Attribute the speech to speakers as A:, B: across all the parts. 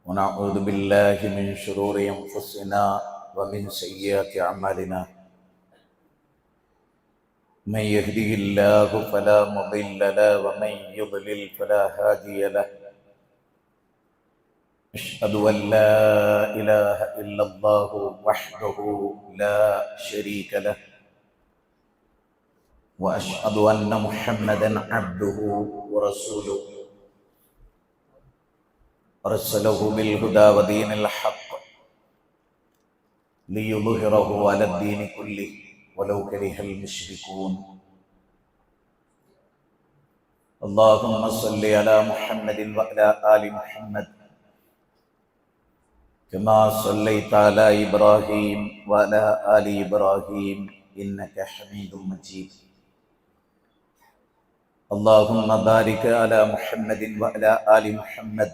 A: ونعوذ بالله من شرور أنفسنا ومن سيئات أعمالنا. من يهده الله فلا مضل له ومن يضلل فلا هادي له. أشهد أن لا إله إلا الله وحده لا شريك له، وأشهد أن محمدا عبده ورسوله أرسله بالهدى ودين الحق ليظهره على الدين كله ولو كره المشركون. اللهم صل على محمد وعلى آل محمد كما صليت على إبراهيم وعلى آل إبراهيم إنك حميد مجيد. اللهم بارك على محمد وعلى آل محمد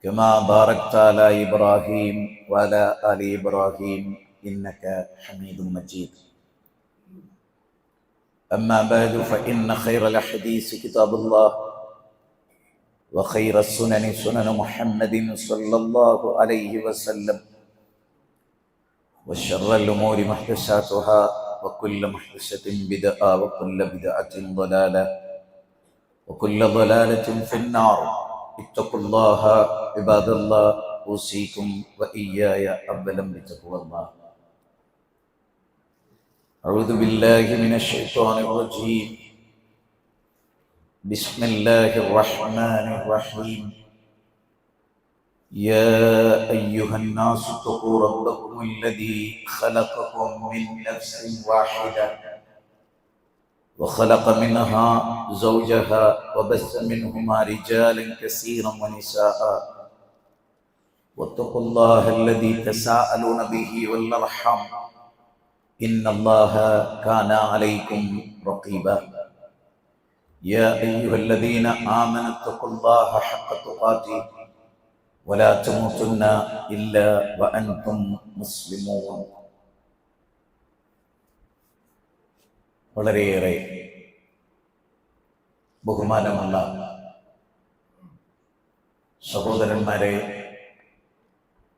A: كما باركت على إبراهيم وعلى آل إبراهيم إنك حميد مجيد. أما بعد فإن خير الحديث كتاب الله، وخير السنن سنن محمد صلى الله عليه وسلم، وشر الأمور محدثاتها وكل محدثة بدعة وكل بدعة ضلالة وكل ضلالة في النار. اتقوا الله عباد الله، أوصيكم وإياي أولا بتقوى الله. أعوذ بالله من الشيطان الرجيم. بسم الله الرحمن الرحيم. يا أيها الناس اتقوا ربكم الذي خلقكم من نفس واحدة وخلق منها زوجها وبث منهما رجالا كثيرا ونساء، واتقوا الله الذي تساءلون به والأرحام إن الله كان عليكم رقيبا. يا أيها الذين آمنوا اتقوا الله حق تقاته ولا تموتن إلا وأنتم مسلمون. വളരെയേറെ ബഹുമാനമുള്ള സഹോദരന്മാരെ,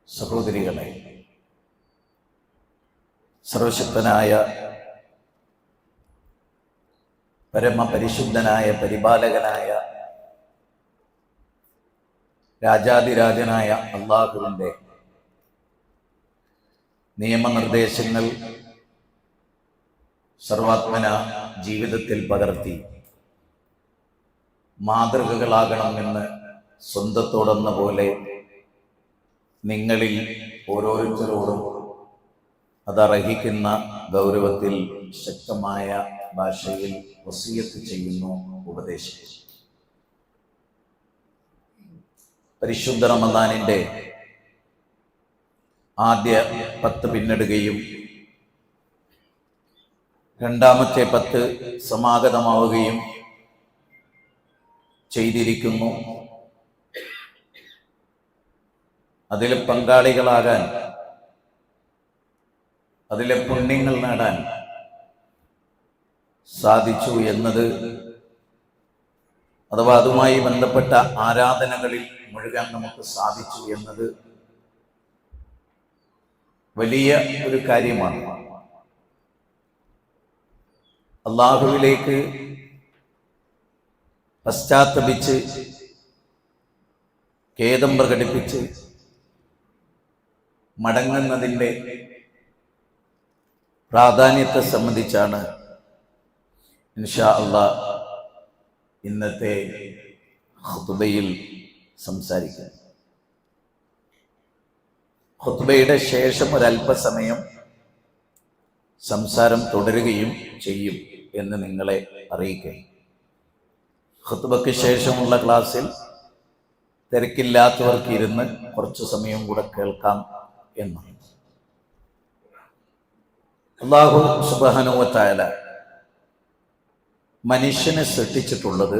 A: സഹോദരികളെ, സർവശക്തനായ പരമപരിശുദ്ധനായ പരിപാലകനായ രാജാതിരാജനായ അല്ലാഹുവിൻ്റെ നിയമനിർദ്ദേശങ്ങൾ സർവാത്മന ജീവിതത്തിൽ പകർത്തി മാതൃകകളാകണമെന്ന് സ്വന്തത്തോടെന്ന പോലെ നിങ്ങളിൽ ഓരോരുത്തരോടും അതർഹിക്കുന്ന ഗൗരവത്തിൽ ശക്തമായ ഭാഷയിൽ വസിയത്ത് ചെയ്യുന്നു, ഉപദേശിച്ചു. പരിശുദ്ധ റമദാനിൻ്റെ ആദ്യ 10 പിന്നിടുകയും രണ്ടാമത്തെ 10 സമാഗതമാവുകയും ചെയ്തിരിക്കുന്നു. അതിലെ പങ്കാളികളാകാൻ, അതിലെ പുണ്യങ്ങൾ നേടാൻ സാധിച്ചു എന്നത്, അഥവാ അതുമായി ബന്ധപ്പെട്ട ആരാധനകളിൽ മുഴുകാൻ നമുക്ക് സാധിച്ചു എന്നത് വലിയ ഒരു കാര്യമാണ്. അല്ലാഹുവിലേക്ക് പശ്ചാത്തപിച്ച് ഖേദം പ്രകടിപ്പിച്ച് മടങ്ങുന്നതിൻ്റെ പ്രാധാന്യത്തെ സംബന്ധിച്ചാണ് ഇൻഷാ അല്ലാഹ് ഇന്നത്തെ ഖുത്ബയിൽ സംസാരിക്കുന്നത്. ഖുത്ബയുടെ ശേഷം ഒരല്പസമയം സംസാരം തുടരുകയും ചെയ്യും എന്ന് നിങ്ങളെ അറിയിക്കുക. ഖുത്ബയ്ക്ക് ശേഷമുള്ള ക്ലാസ്സിൽ തിരക്കില്ലാത്തവർക്ക് ഇരുന്ന് കുറച്ചു സമയം കൂടെ കേൾക്കാം എന്ന്. അല്ലാഹു സുബ്ഹാനഹു വ തആല മനുഷ്യനെ സൃഷ്ടിച്ചിട്ടുള്ളത്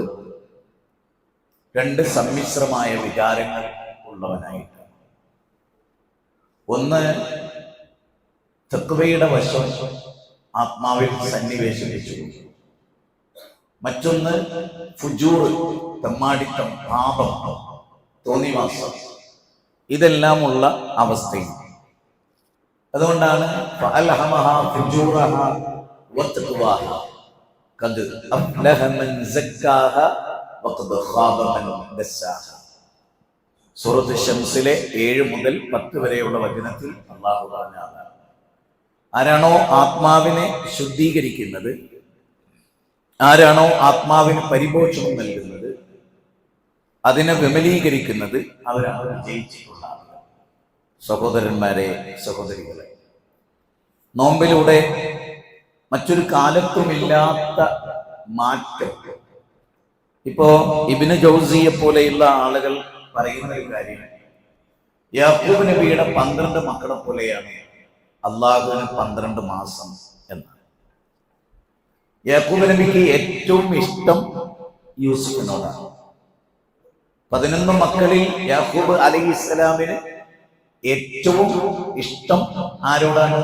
A: 2 സമ്മിശ്രമായ വികാരങ്ങൾ ഉള്ളവനായിട്ടാണ്. ഒന്ന് തഖ്വയുടെ വശം ആത്മാവിൽ സന്നിവേശിപ്പിച്ചു, മറ്റൊന്ന് ഫുജൂർ, തെമ്മാടിത്തം, പാപം, തോന്നിവാസം, ഇതെല്ലാമുള്ള അവസ്ഥയും. അതുകൊണ്ടാണ് സൂറത്ത് ശംസിലെ 7 മുതൽ 10 വരെയുള്ള വചനത്തിൽ അല്ലാഹു പറഞ്ഞതാണ്, ആരാണോ ആത്മാവിനെ ശുദ്ധീകരിക്കുന്നത്, ആരാണോ ആത്മാവിന് പരിപോഷണം നൽകുന്നത്, അതിനെ വിമലീകരിക്കുന്നത്, അവരാണ് വിജയിച്ചിട്ടുള്ള ആളുകൾ. സഹോദരന്മാരെ, സഹോദരികളെ, നോമ്പിലൂടെ മറ്റൊരു കാലത്തുമില്ലാത്ത മാറ്റം. ഇപ്പോ ഇബ്നു ജൗസിയെ പോലെയുള്ള ആളുകൾ പറയുന്ന ഒരു കാര്യം, യാക്കൂബ് നബിയുടെ 12 മക്കളെ പോലെയാണ് അള്ളാഹുവിന് 12 മാസം എന്നാണ്. യാക്കൂബ് നബിക്ക് ഏറ്റവും ഇഷ്ടം യൂസുഫിനോടാണ്. 11 മക്കളിൽ യാക്കൂബ് അലൈഹിസ്സലാമിന് ഏറ്റവും ഇഷ്ടം ആരോടാണ്?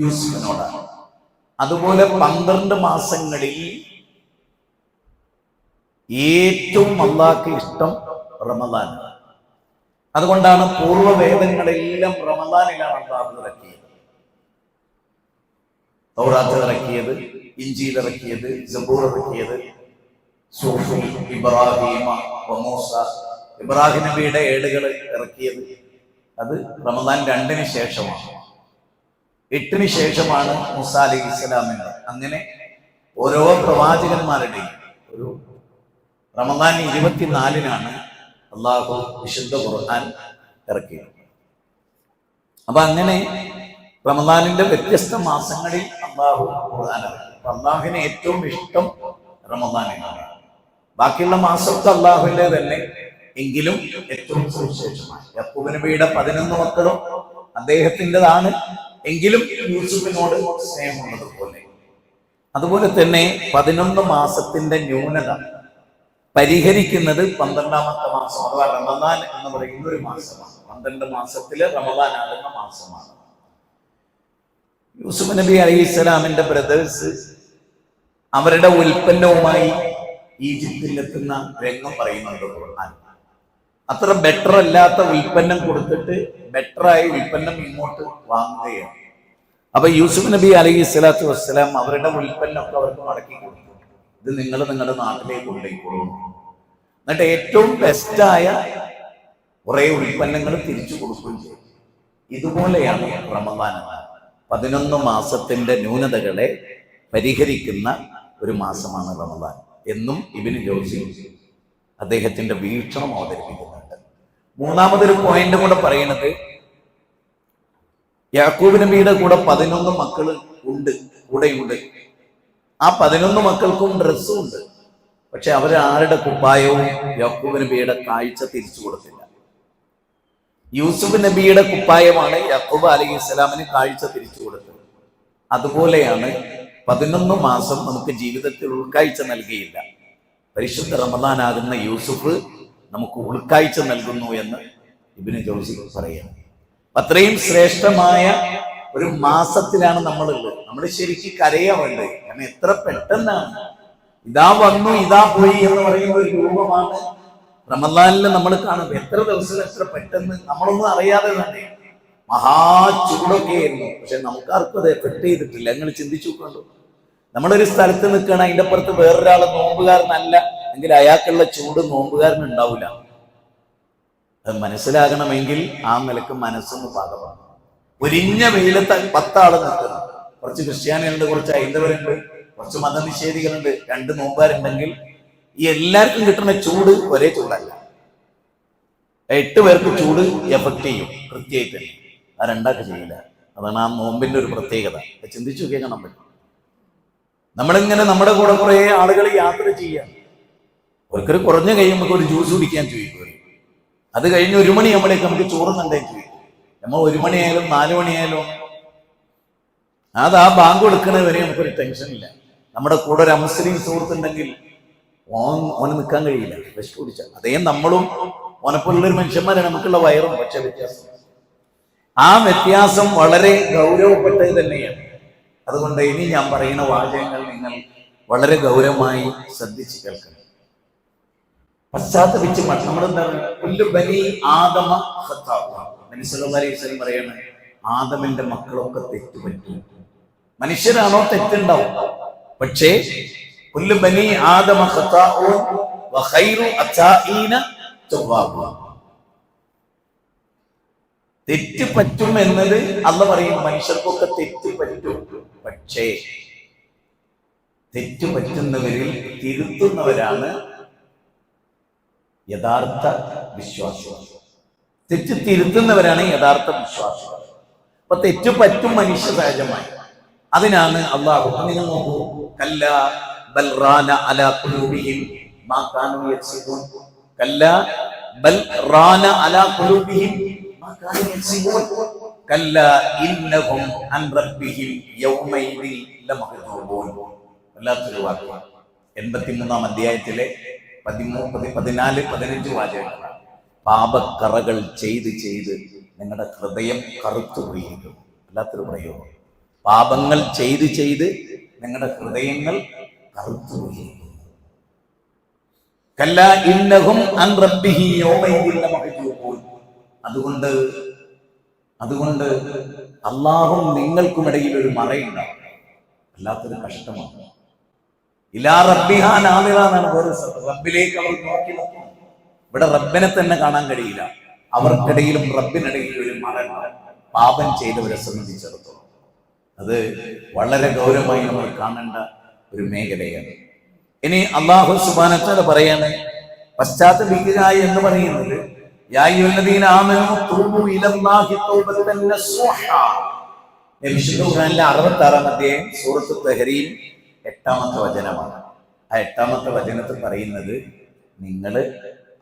A: യൂസുഫിനോടാണ്. അതുപോലെ 12 മാസങ്ങളിൽ ഏറ്റവും അള്ളാഹ്ക്ക് ഇഷ്ടം റമദാനാണ്. അതുകൊണ്ടാണ് പൂർവ്വവേദങ്ങളെല്ലാം റമദാനിലാണ് അള്ളാഹു ഇറക്കിയത്. തൗറാത്ത് ഇറക്കിയത്, ഇഞ്ചീൽ ഇറക്കിയത്, സബൂർ ഇറക്കിയത്, സൂഫി ഇബ്രാഹിമ മൂസ, ഇബ്രാഹിം നബിയുടെ ഏടുകൾ ഇറക്കിയത് അത് റമദാൻ 2-ന് ശേഷമാണ്. 8-ന് ശേഷമാണ് മൂസ അലൈഹി ഇസ്ലാമിന്. അങ്ങനെ ഓരോ പ്രവാചകന്മാരുടെയും ഒരു റമദാൻ 24-നാണ് അള്ളാഹു വിശുദ്ധ ഖുർആൻ ഇറക്കിയത്. അപ്പൊ അങ്ങനെ റമദാനിന്റെ വ്യത്യസ്ത മാസങ്ങളിൽ അള്ളാഹു ഖുർആൻ ഇറക്കി. അള്ളാഹുവിന് ഏറ്റവും ഇഷ്ടം റമദാനിലാണ്. ബാക്കിയുള്ള മാസമൊക്കെ അള്ളാഹുവിന്റെ തന്നെ, എങ്കിലും ഏറ്റവും സുവിശേഷമാണ്. യാക്കൂബ് നബിയുടെ 11 മക്കളും അദ്ദേഹത്തിൻ്റെതാണ്, എങ്കിലും യൂസുഫിനോട് സ്നേഹമുള്ളതുപോലെ. അതുപോലെ തന്നെ 11 മാസത്തിന്റെ ന്യൂനത പരിഹരിക്കുന്നത് 12ാമത്തെ മാസം അഥവാ റമദാൻ എന്ന് പറയുന്ന ഒരു മാസമാണ്. 12 മാസത്തില് റമദാൻ ആകുന്ന മാസമാണ്. യൂസുഫ് നബി അലൈഹിസ്സലാമിന്റെ ബ്രദേഴ്സ് അവരുടെ ഉൽപ്പന്നവുമായി ഈജിപ്തിലെത്തുന്ന രംഗം പറയുന്നുണ്ട് ഖുർആൻ. അത്ര ബെറ്റർ അല്ലാത്ത ഉൽപ്പന്നം കൊടുത്തിട്ട് ബെറ്ററായ ഉൽപ്പന്നം ഇങ്ങോട്ട് വാങ്ങുകയാണ്. അപ്പൊ യൂസുഫ് നബി അലൈഹി സ്വലാത്തു വസ്സലാം അവരുടെ ഉൽപ്പന്നമൊക്കെ അവർക്ക് മടക്കി കൊടുത്തു. ഇത് നിങ്ങൾ നിങ്ങളുടെ നാട്ടിലേക്ക് കൊണ്ടുപോയിക്കോളൂ. എന്നിട്ട് ഏറ്റവും ബെസ്റ്റായ കുറെ ഉൽപ്പന്നങ്ങൾ തിരിച്ചു കൊടുക്കുകയും ചെയ്തു. ഇതുപോലെയാണ് റമദാൻ. 11 മാസത്തിന്റെ ന്യൂനതകളെ പരിഹരിക്കുന്ന ഒരു മാസമാണ് റമദാൻ എന്നും ഇബ്നു ജൗസി അദ്ദേഹത്തിന്റെ വീക്ഷണം അവതരിപ്പിക്കുന്നുണ്ട്. മൂന്നാമതൊരു പോയിന്റ് കൂടെ പറയുന്നത്, യാക്കൂബ് നബിയുടെ കൂടെ 11 മക്കൾ കൂടെയുണ്ട്. ആ 11 മക്കൾക്കും ഡ്രസ്സും ഉണ്ട്. പക്ഷെ അവരാരുടെ കുപ്പായവും യാക്കൂബ് നബിയുടെ കാഴ്ച തിരിച്ചു കൊടുത്തില്ല. യൂസുഫ് നബിയുടെ കുപ്പായമാണ് യാക്കൂബ് അലൈഹി സ്വലാമിന് കാഴ്ച തിരിച്ചു കൊടുത്തത്. അതുപോലെയാണ് 11 മാസം നമുക്ക് ജീവിതത്തിൽ ഉൾക്കാഴ്ച നൽകിയില്ല. പരിശുദ്ധ റമദാനാകുന്ന യൂസുഫ് നമുക്ക് ഉൾക്കാഴ്ച നൽകുന്നു എന്ന് ഇബ്നു ജൗസി പറയുന്നു. അത്രയും ശ്രേഷ്ഠമായ ഒരു മാസത്തിലാണ് നമ്മളുള്ളത്. നമ്മൾ ശരിക്കും കരയാൻ വേണ്ടത്. കാരണം എത്ര പെട്ടെന്നാണ് ഇതാ വന്നു ഇതാ പോയി എന്ന് പറയുന്ന ഒരു രൂപമാണ് റമദാനിൽ നമ്മൾ കാണുന്നത്. എത്ര ദിവസം എത്ര പെട്ടെന്ന് നമ്മളൊന്നും അറിയാതെ തന്നെ. മഹാ ചൂടൊക്കെ ആയിരുന്നു, പക്ഷെ നമുക്കാർക്കും അത് എഫക്ട് ചെയ്തിട്ടില്ല. നിങ്ങൾ ചിന്തിച്ചു നോക്കണ്ടോ, നമ്മളൊരു സ്ഥലത്ത് നിൽക്കണം, അതിന്റെ അപ്പുറത്ത് വേറൊരാളെ നോമ്പുകാരനല്ല എങ്കിൽ അയാൾക്കുള്ള ചൂട് നോമ്പുകാരന് ഉണ്ടാവില്ല. അത് മനസ്സിലാകണമെങ്കിൽ ആ നിലക്ക് മനസ്സൊന്ന് പാകമാണ്. ഒരിഞ്ഞ വെയിലത്ത് 10 ആള് നിൽക്കണം. കുറച്ച് ക്രിസ്ത്യാനികളുണ്ട്, കുറച്ച് ഹൈന്ദവരുണ്ട്, കുറച്ച് മതനിഷേധികളുണ്ട്, 2 നോമ്പുകാരുണ്ടെങ്കിൽ ഈ എല്ലാവർക്കും കിട്ടുന്ന ചൂട് ഒരേ ചൂടല്ല. 8 പേർക്ക് ചൂട് എഫക്ട് ചെയ്യും കൃത്യമായിട്ട്. ആ 2 ചെയ്യില്ല. അതാണ് ആ നോമ്പിന്റെ ഒരു പ്രത്യേകത. ചിന്തിച്ചു നോക്കിയാൽ കാണാൻ പറ്റും. നമ്മളിങ്ങനെ നമ്മുടെ കൂടെ കുറെ ആളുകൾ യാത്ര ചെയ്യാം. ഒരിക്കൽ കുറഞ്ഞു കഴിയുമ്പോൾ ഒരു ജ്യൂസ് കുടിക്കാൻ ചോദിക്കും. അത് കഴിഞ്ഞ് 1 മണിയാകുമ്പോഴേക്ക് നമുക്ക് ചോറുന്നുണ്ടേ ചോദിക്കും. നമ്മൾ 1 മണിയായാലും 4 മണിയായാലും അത് ആ ബാങ്ക് കൊടുക്കുന്നത് വരെ നമുക്കൊരു ടെൻഷൻ ഇല്ല. നമ്മുടെ കൂടെ ഒരു മുസ്ലിം സുഹൃത്തുണ്ടെങ്കിൽ ഓന് നിൽക്കാൻ കഴിയില്ല, വിഷം കുടിച്ചാൽ. അതേ നമ്മളും ഓനെപ്പോലുള്ളൊരു മനുഷ്യന്മാരാണ്, നമുക്കുള്ള വയറും. പക്ഷെ വ്യത്യാസം, ആ വ്യത്യാസം വളരെ ഗൗരവപ്പെട്ടത് തന്നെയാണ്. അതുകൊണ്ട് ഇനി ഞാൻ പറയുന്ന വാചകങ്ങൾ നിങ്ങൾ വളരെ ഗൗരവമായി ശ്രദ്ധിച്ച് കേൾക്കണം. പശ്ചാത്തപിച്ച് നമ്മളെന്താണ് ബനി ആദമ നബി സല്ലല്ലാഹു അലൈഹി വസല്ലം പറയാണ്, ആദമിന്റെ മക്കളൊക്കെ തെറ്റ് പറ്റും. മനുഷ്യരാണോ തെറ്റുണ്ടാവും, പക്ഷേ കുല്ലു ബനി ആദമ ഖതാഉൻ വ ഖൈറു അതാഈന തവ്വാബുൻ. തെറ്റ് പറ്റും എന്നത് അല്ലാഹു പറയും, മനുഷ്യർക്കൊക്കെ തെറ്റ് പറ്റും, പക്ഷേ തെറ്റ് പറ്റുന്നവരിൽ തിരുത്തുന്നവരാണ് യഥാർത്ഥ വിശ്വാസികൾ. തെറ്റ് തിരുത്തുന്നവരാണ് യഥാർത്ഥ വിശ്വാസികൾ. അപ്പൊ തെറ്റ് പറ്റും മനുഷ്യ സഹജമായി. അതിനാണ് അള്ളാഹു, നിങ്ങൾ നോക്കൂ, കല്ലാ ബൽ റാന അലാ ഖുലൂബിഹിം മാ കാനൂ യക്സിബൂൻ. കല്ലാ ബൽ റാന അലാ ഖുലൂബിഹിം മാ കാനൂ യക്സിബൂൻ. കല്ലാ ഇന്നഹും അൻ റബ്ബിഹിം യൗമൈദിൻ ലമഹ്ജൂബൂൻ. വല്ലാത്തൊരു വാക്ക്. 83-ാം അധ്യായത്തിലെ 14-15 വാചകങ്ങളാണ്. പാപക്കറകൾ ചെയ്ത് ചെയ്ത് നിങ്ങളുടെ ഹൃദയം കറുത്തുപോയിരിക്കും. വല്ലാത്തൊരു പ്രയോഗം. പാപങ്ങൾ ചെയ്ത് ചെയ്ത് നിങ്ങളുടെ ഹൃദയങ്ങൾ കറുത്തുപോയിരിക്കും. കല്ലാ ഇന്നഹും അൻ റബ്ബിഹി യൗമൈദിൻ ലമഹ്ജൂബൂൻ. അതുകൊണ്ട് അല്ലാഹും നിങ്ങൾക്കുമിടയിൽ ഒരു മറയുണ്ടാവും. വല്ലാത്തൊരു കഷ്ടമാണ്. ഇലാ റബ്ബിഹാ നാദിറ എന്നാണ് വേറെ റബ്ബിലേക്ക് അവർ നോക്കി നോക്കും. ഇവിടെ റബ്ബിനെ തന്നെ കാണാൻ കഴിയില്ല. അവർക്കിടയിലും റബ്ബിനിടയിലും ഒരു മറയുണ്ടാവും. പാപം ചെയ്തവരെ സംബന്ധിച്ചിടത്തോളം അത് വളരെ ഗൗരവമായി നമ്മൾ കാണേണ്ട ഒരു മേഖലയാണ്. ഇനി അല്ലാഹു സുബ്ഹാനഹു വ തആല പറയാണ്, പശ്ചാത്തപിക്കുക എന്ന് പറയുന്നത് യാ അയ്യുഹല്ലദീന ആമനൂ തൂബൂ ഇലല്ലാഹി തൗബതൻ നസൂഹാ. വിശുദ്ധ ഖുർആനിലെ 66-ാം അധ്യായം സൂറത്ത് തഹരീം 8-ാമത്തെ വചനമാണ്. ആ 8-ാമത്തെ വചനത്തിൽ പറയുന്നത്, നിങ്ങൾ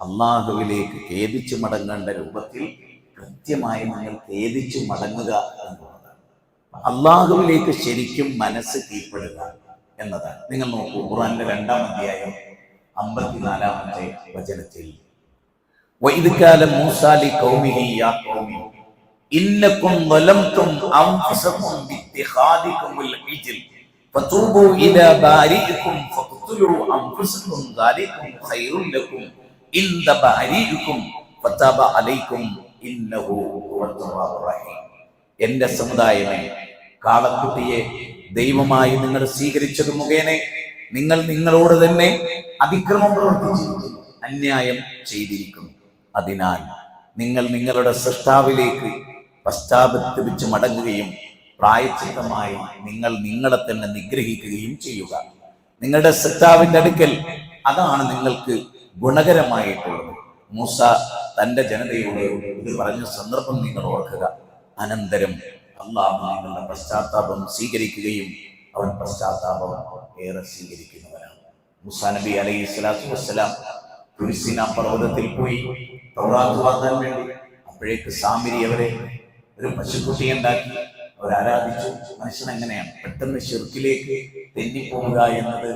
A: അള്ളാഹുവിലേക്ക് ഖേദിച്ചു മടങ്ങേണ്ട രൂപത്തിൽ കൃത്യമായി നിങ്ങൾ ഖേദിച്ചു മടങ്ങുക എന്നുള്ളതാണ്. അള്ളാഹുവിലേക്ക് ശരിക്കും മനസ്സ് കീഴ്പ്പെടുക എന്നതാണ്. നിങ്ങൾ നോക്കൂ, ഖുർആനിലെ 2-ാം അധ്യായം 54-ാമത്തെ വചനത്തിൽ, വഇദ് ഖാല മൂസാ ലിഖൗമിഹി യാ ഖൗമി ഇന്നകും ളലംതും അൻഫുസകും ബിത്തിഖാദികുമുൽ ഇജ്ൽ ഫതൂബു ഇലാ ബാരിഇകും ഫഖ്തുലു അൻഫുസകും ദാലികും ഖൈറുൽ ലക്കും ഇൻദ ബാരിഇകും ഫതബ അലൈക്കും ഇന്നഹു ഹുവൽ തവ്വാബുർ റഹീം. എന്റെ സമുദായമേ, കാളക്കുട്ടിയെ ദൈവമായി നിങ്ങൾ സ്വീകരിച്ചത് മുഖേന നിങ്ങൾ നിങ്ങളോട് തന്നെ അതിക്രമം പ്രവർത്തിച്ചിരിക്കുന്നു, അന്യായം ചെയ്തിരിക്കുന്നു. അതിനാൽ നിങ്ങൾ നിങ്ങളുടെ സൃഷ്ടാവിലേക്ക് പശ്ചാത്തപിച്ച് മടങ്ങുകയും പ്രായശ്ചിത്തമായി നിങ്ങൾ നിങ്ങളെ തന്നെ നിഗ്രഹിക്കുകയും ചെയ്യുക. നിങ്ങളുടെ സൃഷ്ടാവിന്റെ അടുക്കൽ അതാണ് നിങ്ങൾക്ക് ഗുണകരമായിട്ടുള്ളത്. മൂസ തന്റെ ജനതയോട് ഇത് പറഞ്ഞ സന്ദർഭം നിങ്ങൾ ഓർക്കുക. അനന്തരം അല്ലാഹു നിങ്ങളുടെ പശ്ചാത്താപം സ്വീകരിക്കുകയും അവൻ പശ്ചാത്താപം ഏറെ സ്വീകരിക്കുന്നവരാണ്. മൂസാ നബി അലൈഹി സ്വലാത്തു വസ്സലാം തുരിസീനാ പർവ്വതത്തിൽ പോയി തൗറാത്ത് വാങ്ങാൻ വേണ്ടി. അപ്പോഴേക്ക് സാമിരി അവരെ ഒരു പശുക്കുട്ടിയെ ഉണ്ടാക്കി അവർ ആരാധിച്ചു. മനുഷ്യൻ എങ്ങനെയാണ് പെട്ടെന്ന് ശിർക്കിലേക്ക് തെന്നിപ്പോവുക എന്നത്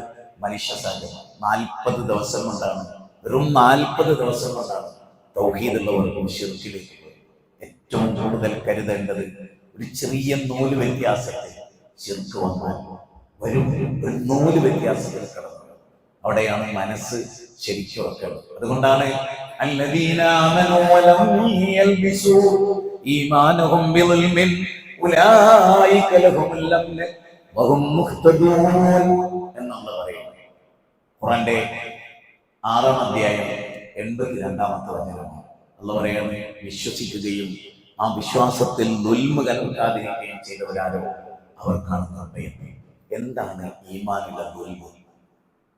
A: മനുഷ്യ സഹജമാണ്. 40 ദിവസം കൊണ്ടാണ്, വെറും 40 ദിവസം കൊണ്ടാണ് തൗഹീദുള്ളവർക്കും ശിർക്കിലേക്ക് പോയി. ഏറ്റവും കൂടുതൽ കരുതേണ്ടത് ഒരു ചെറിയ നൂല് വ്യത്യാസത്തിൽ ശിർക്ക് വന്നാൽ ഒരു നൂല് വ്യത്യാസത്തിൽ കിടന്നത്. അവിടെയാണ് മനസ്സ് ശരിക്കും ഉറക്കുന്നത്. അതുകൊണ്ടാണ് അല്ലദീന ആമനൂ വലം യൽബിസൂ ഈമാനഹും ബിളുൽമിൻ ഉലൈക ലഹുമുൽ അംൻ വഹും മുഹ്തദൂൻ എന്നാണ് പറയുന്നത്. ഖുർആന്റെ 6-ാം അധ്യായം 82-ാമത്തെ വചനമാണ്. അല്ലാഹു പറയുന്നത്, വിശ്വസിക്കുകയും ആ വിശ്വാസത്തിൽ ദുൽമ കലർത്താതിരിക്കുകയും ചെയ്തവരാരോ അവർക്കാണ് നിർഭയം. എന്താണ് ഈമാനിലെ ദുൽമ?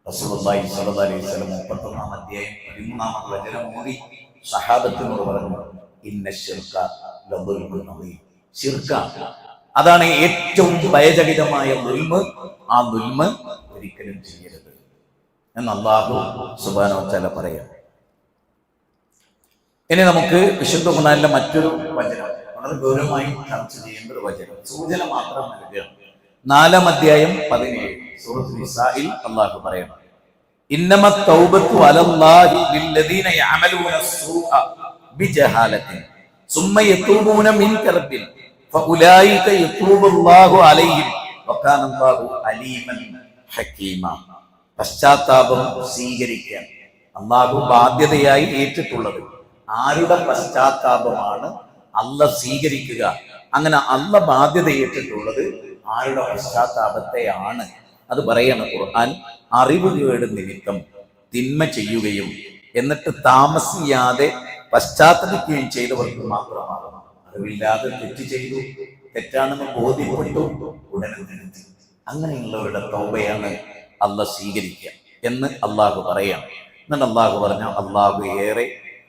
A: റസൂലുള്ളാഹി സ്വല്ലല്ലാഹു അലൈഹി വസല്ലം 31-ാം അധ്യായം 13-ാമത്തെ വചനം ഓതി സഹാബത്തിനോട് പറഞ്ഞു, ഇന്ന ശിർക ലദുൽമുൻ അദീം. ശിർക അതാണ് ഏറ്റവും ഭയചകിതമായ ദുൽമ. ആ ദുൽമ ഒരിക്കലും ചെയ്യരുത് എന്ന് അല്ലാഹു സുബ്ഹാനഹു വ തആല പറയാം. ഇനി നമുക്ക് വിശുദ്ധ ഖുർആനിലെ മറ്റൊരു വചനം, വളരെ ഗൗരവമായി ചർച്ച ചെയ്യേണ്ട ഒരു വചനം, സൂചന മാത്രം നൽകുകയാണ്. 4-ാം അധ്യായം 17 സൂറത്തുൽ നിസാഇൽ അല്ലാഹു പറയുന്നു, ഇന്നമത് തൗബത്തു അലല്ലാഹി ലില്ലദീന യഅമലൂന സ്സൂഅ ബിജഹാലത്തിൻ സുമ്മ യതൂബൂന മിൻ ഖർബിൻ ഫഉലൈക യതൂബുല്ലാഹു അലൈഹിം വകാന അല്ലാഹു അലീമൻ ഹകീമ. പശ്ചാത്താപം സ്വീകരിക്കാൻ, അള്ളാഹു ബാധ്യതയായി ഏറ്റിട്ടുള്ളത്. ആരുടെ പശ്ചാത്താപമാണ് അല്ല സ്വീകരിക്കുക? അങ്ങനെ അല്ല ബാധ്യത ഏറ്റിട്ടുള്ളത് ആരുടെ പശ്ചാത്താപത്തെയാണ്? അത് പറയണം ഖുർആൻ. അറിവുകേട് നിമിത്തം തിന്മ ചെയ്യുകയും എന്നിട്ട് താമസിയാതെ പശ്ചാത്തപിക്കുകയും ചെയ്തവർക്ക് മാത്രമാണ്. അറിവില്ലാതെ തെറ്റ് ചെയ്തു, തെറ്റാണെന്ന് ബോധ്യപ്പെട്ടു, ഉടനെ നിർത്തി. അങ്ങനെയുള്ളവരുടെ തൗബയാണ് അല്ല സ്വീകരിക്കുക എന്ന് അള്ളാഹു പറയാം. എന്നിട്ട് അള്ളാഹു പറഞ്ഞ അള്ളാഹു ഏറെ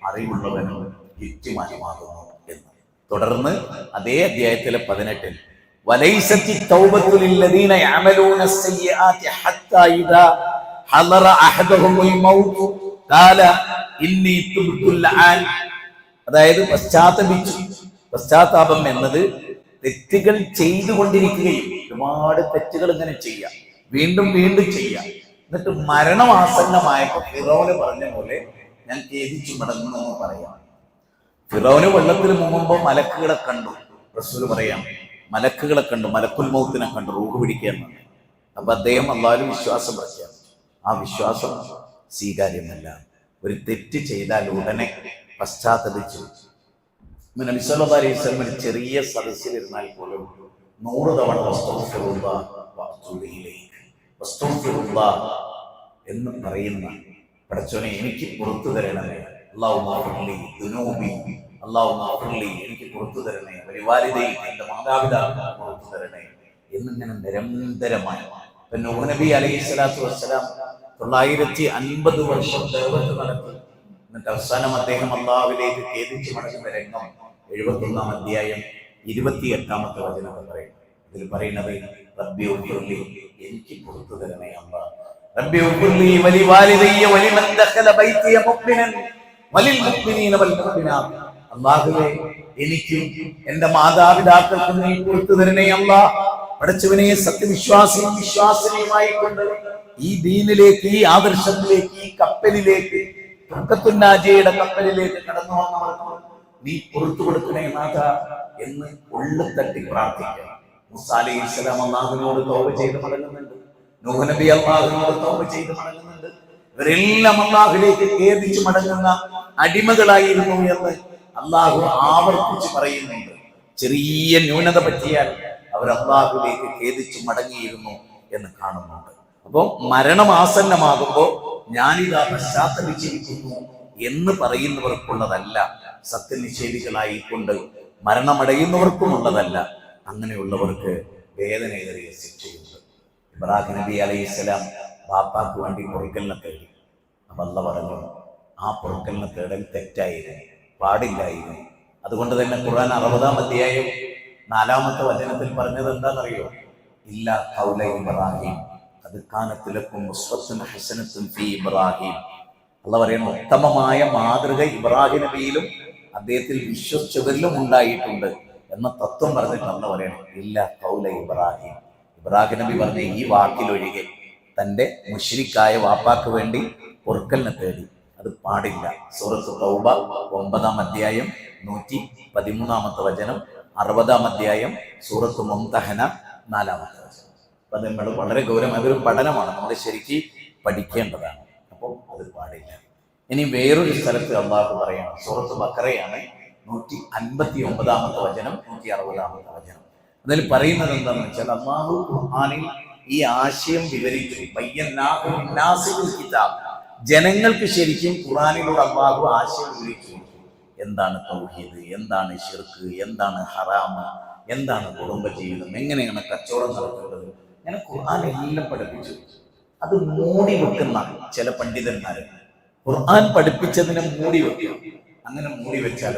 A: അറിവുള്ളവനും യുക്തിമാനുമാകുന്നു എന്ന്. തുടർന്ന് അതേ അധ്യായത്തിലെ 18 വലൈസത്തി തൗബത്തു ലില്ലദീന യഅമലൂന അസ്സയ്യിആതി ഹത്താ ഇദാ ഹളറ അഹദഹുൽ മൗത്ത് ഖാല ഇന്നി തുബ്തുൽ ആൻ. അതായത് പശ്ചാത്താപം എന്നത് തെറ്റുകൾ ചെയ്തുകൊണ്ടിരിക്കുകയും ഒരുപാട് തെറ്റുകൾ ഇങ്ങനെ ചെയ്യാം, വീണ്ടും വീണ്ടും ചെയ്യാം. എന്നിട്ട് മരണമാസന്നമായപ്പോൾ ഫിറൗന് പറഞ്ഞ പോലെ ഞാൻ ഖേദിച്ചു മടങ്ങുമെന്ന് പറയാം. ഫിറൗന് വെള്ളത്തിൽ മുങ്ങുമ്പോൾ മലക്കുകളെ കണ്ടു. റസൂൽ പറയാം, മലക്കുകളെ കണ്ടു, മലക്കുൽ മൗത്തിനെ കണ്ടു, റൂഹ് പിടിക്കാൻ വന്നു. അപ്പൊ അദ്ദേഹം അല്ലാഹുവിൽ വിശ്വാസം പ്രഖ്യാപിച്ചു. ആ വിശ്വാസം സ്വീകാര്യമല്ല. ഒരു തെറ്റ് ചെയ്താൽ ഉടനെ പശ്ചാത്തപിച്ചു. നബി സല്ലല്ലാഹു അലൈഹി വസല്ലം ഒരു ചെറിയ സദസ്സിലിരുന്നാൽ പോലും 100 തവണ എന്ന് പറയുന്ന പടച്ചോനെ എനിക്ക് പുറത്തു തരണമേ, എനിക്ക് പുറത്തു തരണേ, വലിവാലിദൈ എന്റെ മാതാപിതാക്കൾ പുറത്തു തരണേ എന്നിങ്ങനെ നിരന്തരമായി. നൂഹ് നബി അലൈഹി സ്വലാത്തു വസ്സലാം 950 വർഷം ദഅവത്ത് നടത്തി. എന്നിട്ട് അവസാനം അദ്ദേഹം അല്ലാഹുവിലേക്ക് ഖേദിച്ചു മടങ്ങുന്ന രംഗം 71-ാം അധ്യായം 28-ാമത്തെ വചനം പറയും. ഇതിൽ പറയുന്നത് റബ്ബി ഉഗ്ഫിർലി, എനിക്ക് പുറത്തു തരണേ അല്ലാഹ്. റബ്ബി ഉഗ്ഫിർലി വലിവാലിദയ്യ വലിമൻ ദഖല ബൈതിയ മുഅ്മിനൻ വലിൽ മുഅ്മിനീന വൽ മുഅ്മിനാത്ത്. അല്ലാഹുവേ, എനിക്കും എന്റെ മാതാപിതാക്കൾക്കും നീ പുറത്തു തരണേ അല്ലാഹ്. പടച്ചവനെ, സത്യവിശ്വാസിയും വിശ്വാസിനിയുമായി കൊണ്ട് ഈ ദീനിലേക്ക്, ഈ ആദർശത്തിലേക്ക്, ഈ കപ്പലിലേക്ക്, തുർക്കത്തുന്നാജിയുടെ കപ്പലിലേക്ക് കടന്നു വന്നവർക്ക് നീ പുറത്തു കൊടുക്കണേ നാഥ എന്ന് ഉള്ളിത്തട്ടി പ്രാർത്ഥിക്കുക. മൂസാ അലൈഹിസ്സലാം അല്ലാഹുവിനോട് തൗബ ചെയ്ത് മടങ്ങുന്നുണ്ട്. നൂഹ് നബി അല്ലാഹുവിനോട് തൗബ ചെയ്ത് മടങ്ങുന്നുണ്ട്. ഇവരെല്ലാം അല്ലാഹുവിലേക്ക് ഖേദിച്ച് മടങ്ങുന്ന അടിമകളായിരുന്നു എന്ന് അല്ലാഹു ആവർത്തിച്ച് പറയുന്നുണ്ട്. ചെറിയ ന്യൂനത പറ്റിയാൽ അവർ അല്ലാഹുവിലേക്ക് ഖേദിച്ച് മടങ്ങിയിരുന്നു എന്ന് കാണുന്നുണ്ട്. അപ്പോൾ മരണമാസന്നമാകുമ്പോൾ ഞാനിതാ പശ്ചാത്തപിച്ചിരിക്കുന്നു എന്ന് പറയുന്നവർക്കുള്ളതല്ല, സത്യനിഷേധികളായിക്കൊണ്ട് മരണമടയുന്നവർക്കുമുള്ളതല്ല. അങ്ങനെയുള്ളവർക്ക് വേദനയേറിയ ശിക്ഷയുണ്ട്. ഇബ്രാഹിം നബി അലൈഹിസ്സലാം ബാപ്പാക്ക് വേണ്ടി പൊറുക്കലിനെ തേടി. അപ്പം അല്ലാഹു പറഞ്ഞു, ആ പൊറുക്കലിനെ തേടൽ തെറ്റായിരുന്നു, പാടില്ലായിരുന്നു. അതുകൊണ്ട് തന്നെ ഖുർആൻ 60-ാം അധ്യായം 4-ാമത്തെ വചനത്തിൽ പറഞ്ഞത് എന്താണെന്നറിയോ? ഇല്ല ഖൗല ഇബ്രാഹിം അത് കാനത്തിലക്കും ഉസ്വത്തുൻ ഹസനത്തുൻ ഫീ ഇബ്രാഹിം. അല്ലാഹു പറയുന്നു, ഉത്തമമായ മാതൃക ഇബ്രാഹിം നബിയിലും അദ്ദേഹത്തിൽ വിശ്വസിച്ചവരിലും ഉണ്ടായിട്ടുണ്ട് എന്ന തത്വം പറഞ്ഞിട്ട് അല്ലാഹു പറയണം ഇല്ല ഖൗല ഇബ്രാഹിം. ഇബ്രാഹിം നബി പറഞ്ഞ ഈ വാക്കിലൊഴികെ തൻ്റെ മുശ്രിക്കായ വാപ്പാക്ക് വേണ്ടി പൊറുക്കലിനെ തേടി, അത് പാടില്ല. സൂറത്ത് തൗബ 9-ാം അധ്യായം 113-ാമത്തെ വചനം, 60-ാം അധ്യായം സൂറത്ത് മുംതഹന 4-ാമത്തെ വചനം. അപ്പൊ നമ്മൾ വളരെ ഗൗരവം, അതൊരു പഠനമാണ്, നമ്മൾ ശരിക്കും പഠിക്കേണ്ടതാണ്. അപ്പോൾ അത് പാടില്ല. ഇനി വേറൊരു സ്ഥലത്ത് അല്ലാഹു പറയണം, സൂറത്ത് ബഖറയാണ് 159-ാമത്തെ വചനം, 160-ാമത്തെ വചനം. അതിൽ പറയുന്നത് എന്താണെന്ന് വെച്ചാൽ അല്ലാഹു ഖുർആനിൽ ഈ ആശയം വിവരിച്ചു. ജനങ്ങൾക്ക് ശരിക്കും ഖുർആനിലൂടെ അല്ലാഹു ആശയം വിവരിച്ചു. എന്താണ് തൗഹീദ്, എന്താണ് ശിർക്ക്, എന്താണ് ഹറാമ്, എന്താണ് കുടുംബജീവിതം, എങ്ങനെയാണ് കച്ചവടം നടത്തേണ്ടത്, അങ്ങനെ ഖുർആൻ എല്ലാം പഠിപ്പിച്ചു. അത് മൂടി വെക്കുന്ന ചില പണ്ഡിതന്മാര് ഖുർആൻ പഠിപ്പിച്ചതിനെ മൂടി വെക്കും. അങ്ങനെ മൂടി വെച്ചാൽ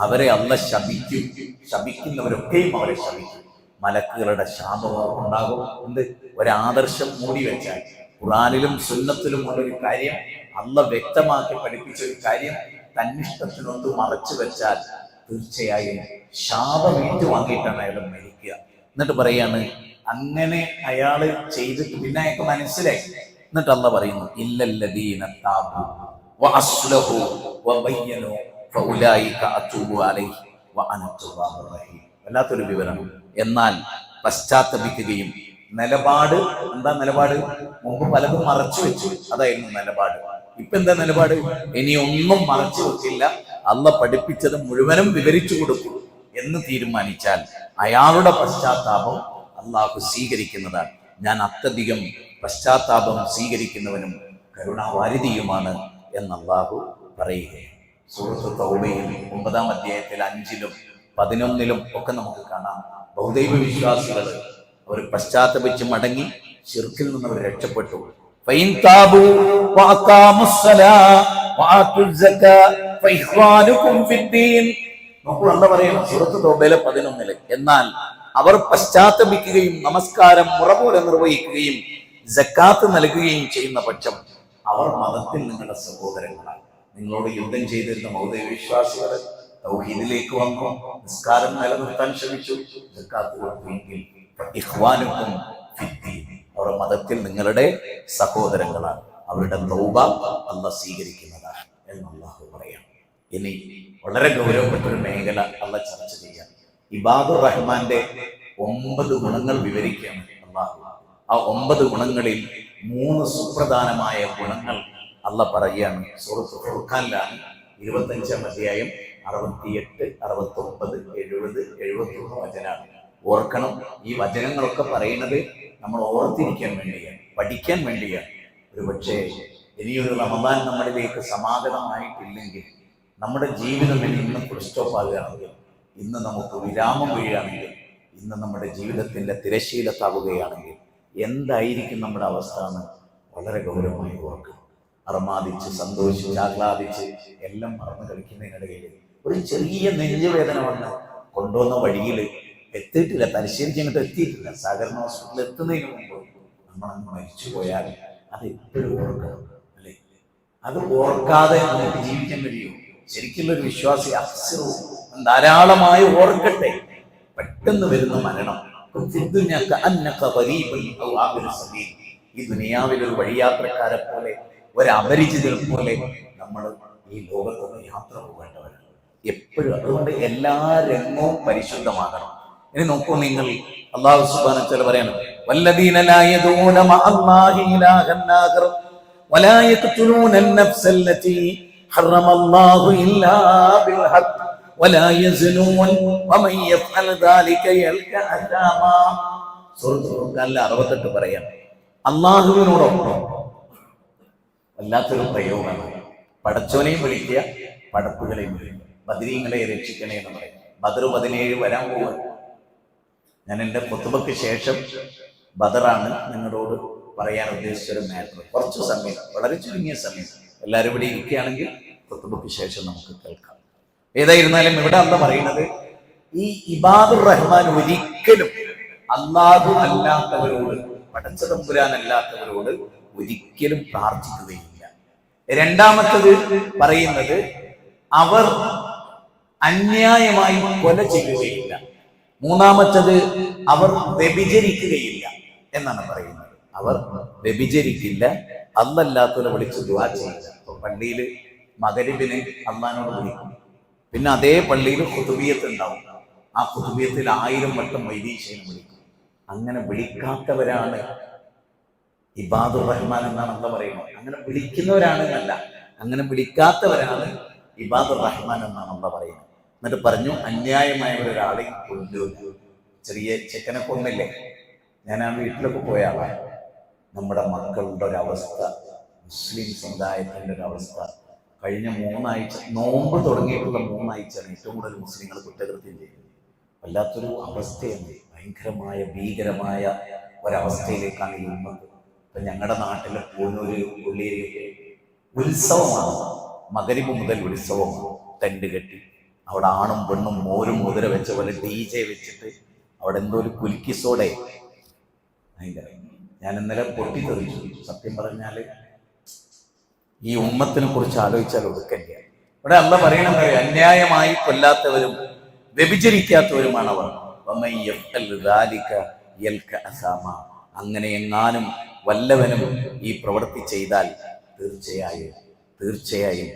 A: അവരെ അല്ലാഹു ശപിക്കും. ശപിക്കുന്നവരൊക്കെയും അവരെ ശപിക്കും. മലക്കുകളുടെ ശാപം ഉണ്ടാകും. എന്ത് ഒരാദർശം മൂടി വെച്ചാൽ, ഖുർആനിലും സുന്നത്തിലും ഉള്ളൊരു കാര്യം, അല്ലാഹു വ്യക്തമാക്കി പഠിപ്പിച്ച ഒരു കാര്യം തന്നിഷ്ടത്തിനൊത്ത് മറച്ചു വെച്ചാൽ തീർച്ചയായും ശാപം ഏറ്റുവാങ്ങിയിട്ടാണ് അയാൾ മരിക്കുക. എന്നിട്ട് പറയാണ്, അങ്ങനെ അയാള് ചെയ്തിട്ട് പിന്നെ അയാൾക്ക് മനസ്സിലായി. എന്നിട്ട് അല്ലാഹു പറയുന്നു ഇല്ലല്ലദീന താബു വഅസ്ലഹു വബയ്യനു ഫഉലൈക അതൂബു അലൈഹി വഅന തവ്വാബുർ റഹീം. വല്ലാത്തൊരു വിവരണം. എന്നാൽ പശ്ചാത്തപിക്കുകയും നിലപാട് എന്താ നിലപാട്? മുമ്പ് പലതും മറച്ചു വെച്ചു, അതായിരുന്നു നിലപാട്. ഇപ്പൊ എന്താ നിലപാട്? ഇനി ഒന്നും മറച്ചു വെക്കില്ല, അള്ള പഠിപ്പിച്ചത് മുഴുവനും വിവരിച്ചു കൊടുക്കും എന്ന് തീരുമാനിച്ചാൽ അയാളുടെ പശ്ചാത്താപം അള്ളാഹു സ്വീകരിക്കുന്നതാണ്. ഞാൻ അത്യധികം പശ്ചാത്താപം സ്വീകരിക്കുന്നവനും കരുണാവാരിധിയുമാണ് എന്ന് അള്ളാഹു പറയുകയാണ്. സൂറത്ത് തൗബയിൽ 9-ാം അധ്യായത്തിൽ 5-ലും 11-ലും ഒക്കെ നമുക്ക് കാണാം. ബഹുദൈവ വിശ്വാസികൾ അവർ പശ്ചാത്തപിച്ച് മടങ്ങി ശിർക്കിൽ നിന്ന് അവർ രക്ഷപ്പെട്ടു. സൂറത്ത് തൗബയിലെ 11-ല്, എന്നാൽ അവർ പശ്ചാത്തപിക്കുകയും നമസ്കാരം മുറ പോലെ നിർവഹിക്കുകയും സക്കാത്ത് നൽകുകയും ചെയ്യുന്ന പക്ഷം അവർ മതത്തിൽ നിങ്ങളുടെ സഹോദരങ്ങളാണ്. നിങ്ങളോട് യുദ്ധം ചെയ്തിരുന്ന ബഹുദൈവ വിശ്വാസികൾ തൗഹീദിലേക്ക് വന്നു, നിസ്കാരം നിലനിർത്താൻ ശ്രമിച്ചു, സക്കാത്ത് കൊടുക്കുമെങ്കിൽ ഇഖ്വാനുക്കും ഫിദ്ദീൻ, അവർ മതത്തിൽ നിങ്ങളുടെ സഹോദരങ്ങളാണ്. അവരുടെ തൗബ അല്ലാഹ് സ്വീകരിക്കുന്നതാണ് എന്ന് അല്ലാഹു പറയാം. ഇനി വളരെ ഗൗരവപ്പെട്ട ഒരു മേഖല അല്ലാഹ് ചർച്ച ചെയ്യാം. ഇബാദുർ റഹ്മാന്റെ 9 ഗുണങ്ങൾ വിവരിക്കുകയാണ് അല്ലാഹു. ആ 9 ഗുണങ്ങളിൽ 3 സുപ്രധാനമായ ഗുണങ്ങൾ അല്ലാഹ് പറയുകയാണ്. സൂറത്തുൽ ഫുർഖാനിലാണ് 25-ാം അധ്യായം 68, 69, 70, 71 വചനമാണ്. ഓർക്കണം, ഈ വചനങ്ങളൊക്കെ പറയുന്നത് നമ്മൾ ഓർത്തിരിക്കാൻ വേണ്ടിയാണ്, പഠിക്കാൻ വേണ്ടിയാണ്. ഒരുപക്ഷെ ഇനിയൊരു റമദാൻ നമ്മളിലേക്ക് സമാഗതമായിട്ടില്ലെങ്കിൽ, നമ്മുടെ ജീവിതം ഇന്ന് ഫുൾസ്റ്റോപ്പ് ആകുകയാണെങ്കിൽ, ഇന്ന് നമുക്ക് വിരാമം വീഴുകയാണെങ്കിൽ, ഇന്ന് നമ്മുടെ ജീവിതത്തിൻ്റെ തിരശ്ശീലത്താവുകയാണെങ്കിൽ എന്തായിരിക്കും നമ്മുടെ അവസ്ഥ എന്ന് വളരെ ഗൗരവമായി ഓർക്കും. അർമാദിച്ച് സന്തോഷിച്ച് ആഹ്ലാദിച്ച് എല്ലാം മറന്നു കളിക്കുന്നതിനിടയിൽ ഒരു ചെറിയ നെഞ്ചുവേദന വന്ന് കൊണ്ടുവന്ന വഴിയിൽ എത്തിയിട്ടില്ല, തലശ്ശേരിക്ക് അങ്ങോട്ട് എത്തിയിട്ടില്ല, സഹകരണ ഹോസ്പിറ്റലിൽ എത്തുന്നതിന് മുമ്പ് നമ്മളങ്ങ് മരിച്ചു പോയാൽ അത് എപ്പോഴും ഓർക്കണം, അല്ലേ? അത് ഓർക്കാതെ നമുക്ക് ജീവിക്കാൻ കഴിയുമോ? ശരിക്കുള്ളൊരു വിശ്വാസി ധാരാളമായി ഓർക്കട്ടെ. പെട്ടെന്ന് വരുന്ന മരണം, ഈ ദുനിയാവിൽ ഒരു വഴിയാത്രക്കാരെ പോലെ, ഒരു അപരിചിതരെ പോലെ നമ്മൾ ഈ ലോകത്തൊന്ന് യാത്ര പോകേണ്ടവരാണ് എപ്പോഴും. അതുകൊണ്ട് എല്ലാ രംഗവും പരിശുദ്ധമാകണം. ഇനി നോക്കൂ നിങ്ങൾ, അല്ലാഹു സുബ്ഹാനഹു വ തആല പറയണം, വല്ലദീന ലാ യദൂന മഅല്ലാഹി ഇലാഹൻ ആഖർ വലാ യഖ്തുലൂന അൻ-നഫ്സ അല്ലതി ഹറമല്ലാഹു ഇല്ലാ ബിൽ ഹഖ് വലാ യസ്നൂൻ വമൻ യഫ്അൽ ദാലിക യൽക അസാമാ. സൂറത്തുൽ ഫുർഖാനിലെ 68 പറയാം, അല്ലാഹുവിനോടൊപ്പം വല്ലാത്തൊരു പ്രയോഗമാണ്. പടച്ചോനെയും വിളിക്കുക, പടപ്പുകളെയും വിളിക്കുക. ബദരീങ്ങളെ രക്ഷിക്കണേ എന്ന് പറയും. ബദർ 17 വരാൻ പോവുക. ഞാൻ എൻ്റെ ഖുതുബയ്ക്ക് ശേഷം ബദറാണ് നിങ്ങളോട് പറയാൻ ഉദ്ദേശിച്ചൊരു മാറ്റർ. കുറച്ച് സമയം, വളരെ ചുരുങ്ങിയ സമയം എല്ലാവരും ഇവിടെ ഇരിക്കുകയാണെങ്കിൽ ഖുതുബയ്ക്ക് ശേഷം നമുക്ക് കേൾക്കാം. ഏതായിരുന്നാലും ഇവിടെ അല്ല പറയുന്നത്, ഈ ഇബാദുർ റഹ്മാൻ ഒരിക്കലും അല്ലാഹു അല്ലാത്തവരോട്, പടച്ചതമ്പുരാൻ അല്ലാത്തവരോട് ഒരിക്കലും പ്രാർത്ഥിക്കുകയില്ല. രണ്ടാമത്തത് പറയുന്നത്, അവർ അന്യായമായി കൊല ചെയ്യുകയില്ല. മൂന്നാമത്തത്, അവർ വ്യഭിചരിക്കുകയില്ല എന്നാണ് പറയുന്നത്. അവർ വ്യഭിചരിക്കില്ല, അല്ലാത്തവരെ വിളിച്ച് ദുആ ചെയ്യില്ല. ഇപ്പൊ പള്ളിയിൽ മഗ്‌രിബിന് അള്ളാഹിനോട് വിളിക്കും, പിന്നെ അതേ പള്ളിയിൽ ഖുതുബിയത്ത് ഉണ്ടാവും. ആ ഖുതുബിയത്തിൽ 1000 വട്ടം വൈദീശനെ വിളിക്കും. അങ്ങനെ വിളിക്കാത്തവരാണ് ഇബാദുർ റഹ്മാൻ എന്നാണ് അല്ലാഹ് പറയുന്നത്. അങ്ങനെ വിളിക്കുന്നവരാണെന്നല്ല, അങ്ങനെ വിളിക്കാത്തവരാണ് ഇബാദുർ റഹ്മാൻ എന്നാണ് അല്ലാഹ് പറയുന്നത്. എന്നിട്ട് പറഞ്ഞു, അന്യായമായവരൊരാളെ കൊല്ലുക. ചെറിയ ചെക്കനെ കൊന്നില്ലേ? ഞാൻ ആ വീട്ടിലൊക്കെ പോയ ആളാണ്. നമ്മുടെ മക്കളുടെ ഒരവസ്ഥ, മുസ്ലിം സമുദായത്തിൻ്റെ ഒരവസ്ഥ, കഴിഞ്ഞ 3 ആഴ്ച നോമ്പ് തുടങ്ങിയിട്ടുള്ള 3 ആഴ്ചയാണ് ഏറ്റവും കൂടുതൽ മുസ്ലിങ്ങൾ കുറ്റകൃത്യം ചെയ്യുന്നത്. വല്ലാത്തൊരു അവസ്ഥയാണ്, ഭയങ്കരമായ ഭീകരമായ ഒരവസ്ഥയിലേക്കാണ് ഈ ഉമ്മത്ത്. ഇപ്പം ഞങ്ങളുടെ നാട്ടിലെ പൂനൂര് ഉള്ളിയേരിയൊക്കെ ഉത്സവമാണ്, മഗ്‌രിബ് മുതൽ ഉത്സവമാണ്. ടെന്റ് കെട്ടി അവിടെ ആണും പെണ്ണും മോരും മുതിര വെച്ച പോലെ DJ വെച്ചിട്ട് അവിടെ എന്തോ ഒരു കുലുക്കിസോടെ ഭയങ്കര. ഞാൻ ഇന്നലെ പൊട്ടിത്തെറിച്ചു. സത്യം പറഞ്ഞാൽ ഈ ഉമ്മത്തിനെ കുറിച്ച് ആലോചിച്ചാൽ ഒടുക്കല്ല. ഇവിടെ അല്ലാഹ് പറയണത്, അന്യായമായി കൊല്ലാത്തവരും വ്യഭിചരിക്കാത്തവരുമാണ് അവർ. അങ്ങനെ എങ്ങാനും വല്ലവനും ഈ പ്രവൃത്തി ചെയ്താൽ തീർച്ചയായും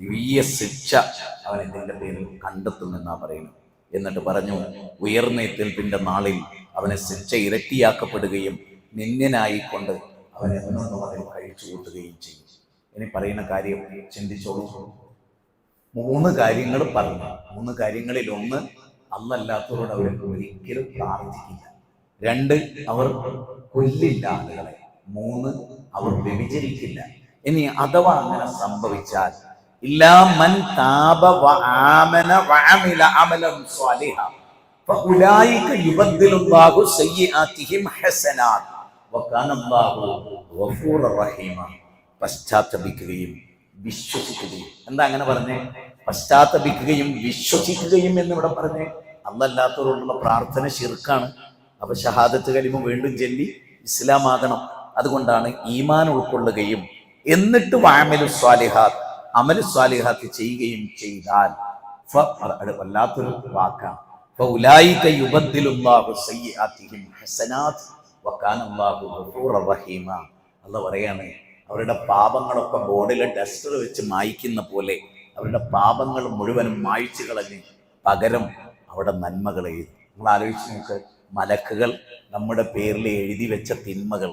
A: വലിയ ശിക്ഷ അവൻ ഇതിൻ്റെ പേരിൽ കണ്ടെത്തുമെന്നാണ് പറയുന്നത്. എന്നിട്ട് പറഞ്ഞു, ഉയർന്ന എത്തിൽപ്പിന്റെ നാളിൽ അവന് ശിക്ഷ ഇരട്ടിയാക്കപ്പെടുകയും നിന്യനായിക്കൊണ്ട് അവൻ എന്നും അതിൽ കഴിച്ചു കൂട്ടുകയും ചെയ്യും. ഇനി പറയുന്ന കാര്യം ചിന്തിച്ചോളൂ. 3 കാര്യങ്ങൾ പറഞ്ഞു. 3 കാര്യങ്ങളിൽ ഒന്ന്, അല്ലാത്തവരോട് അവർ ഒരിക്കലും പ്രാർത്ഥിക്കില്ല. 2, അവർ കൊല്ലില്ല ആളുകളെ. 3, അവർ വ്യഭിചരിക്കില്ല. ഇനി അഥവാ അങ്ങനെ സംഭവിച്ചാൽ ഇല്ലാ മൻ താബ വആമന വഅമില അമലൻ സ്വാലിഹ ഫഉലൈക യുബദ്ദിലുല്ലാഹു സയ്യിആതിഹിം ഹസനാത് വകാനല്ലാഹു ഗഫൂറർ റഹീമ. പശ്ചാത്തപിക്കുകയും വിശ്വസിക്കുകയും. എന്താ അങ്ങനെ പറഞ്ഞേ? പശ്ചാത്തപിക്കുകയും വിശ്വസിക്കുകയും എന്നിവിടെ പറഞ്ഞേ. അല്ലാത്തവരോടുള്ള പ്രാർത്ഥന ശിർക്കാണ്. അപ്പൊ ഷഹാദത്ത് കലിമ വീണ്ടും ചൊല്ലി ഇസ്ലാമാകണം. അതുകൊണ്ടാണ് ഈമാൻ ഉൾക്കൊള്ളുകയും എന്നിട്ട് വഅമലു സ്വാലിഹാത്ത്, അമലു സ്വാലിഹാത്ത് ചെയ്യുകയും ചെയ്താൽ വല്ലാത്തൊരു വാക്കാണ്. ഫഉലൈക യുബദ്ദിലുല്ലാഹു സയ്യിആതിഹിം ഹസനാത് വകാനല്ലാഹു ഗഫൂറർ റഹീമ. അല്ലാഹു പറയാണ്, അവരുടെ പാപങ്ങളൊക്കെ ബോർഡിലെ ഡസ്റ്റർ വെച്ച് മായ്ക്കുന്ന പോലെ അവരുടെ പാപങ്ങൾ മുഴുവനും മായ്ച്ചു കളഞ്ഞ് പകരം അവിടെ നന്മകൾ എഴുതും. നമ്മൾ ആലോചിച്ച് നോക്ക്, മലക്കുകൾ നമ്മുടെ പേരിൽ എഴുതി വെച്ച തിന്മകൾ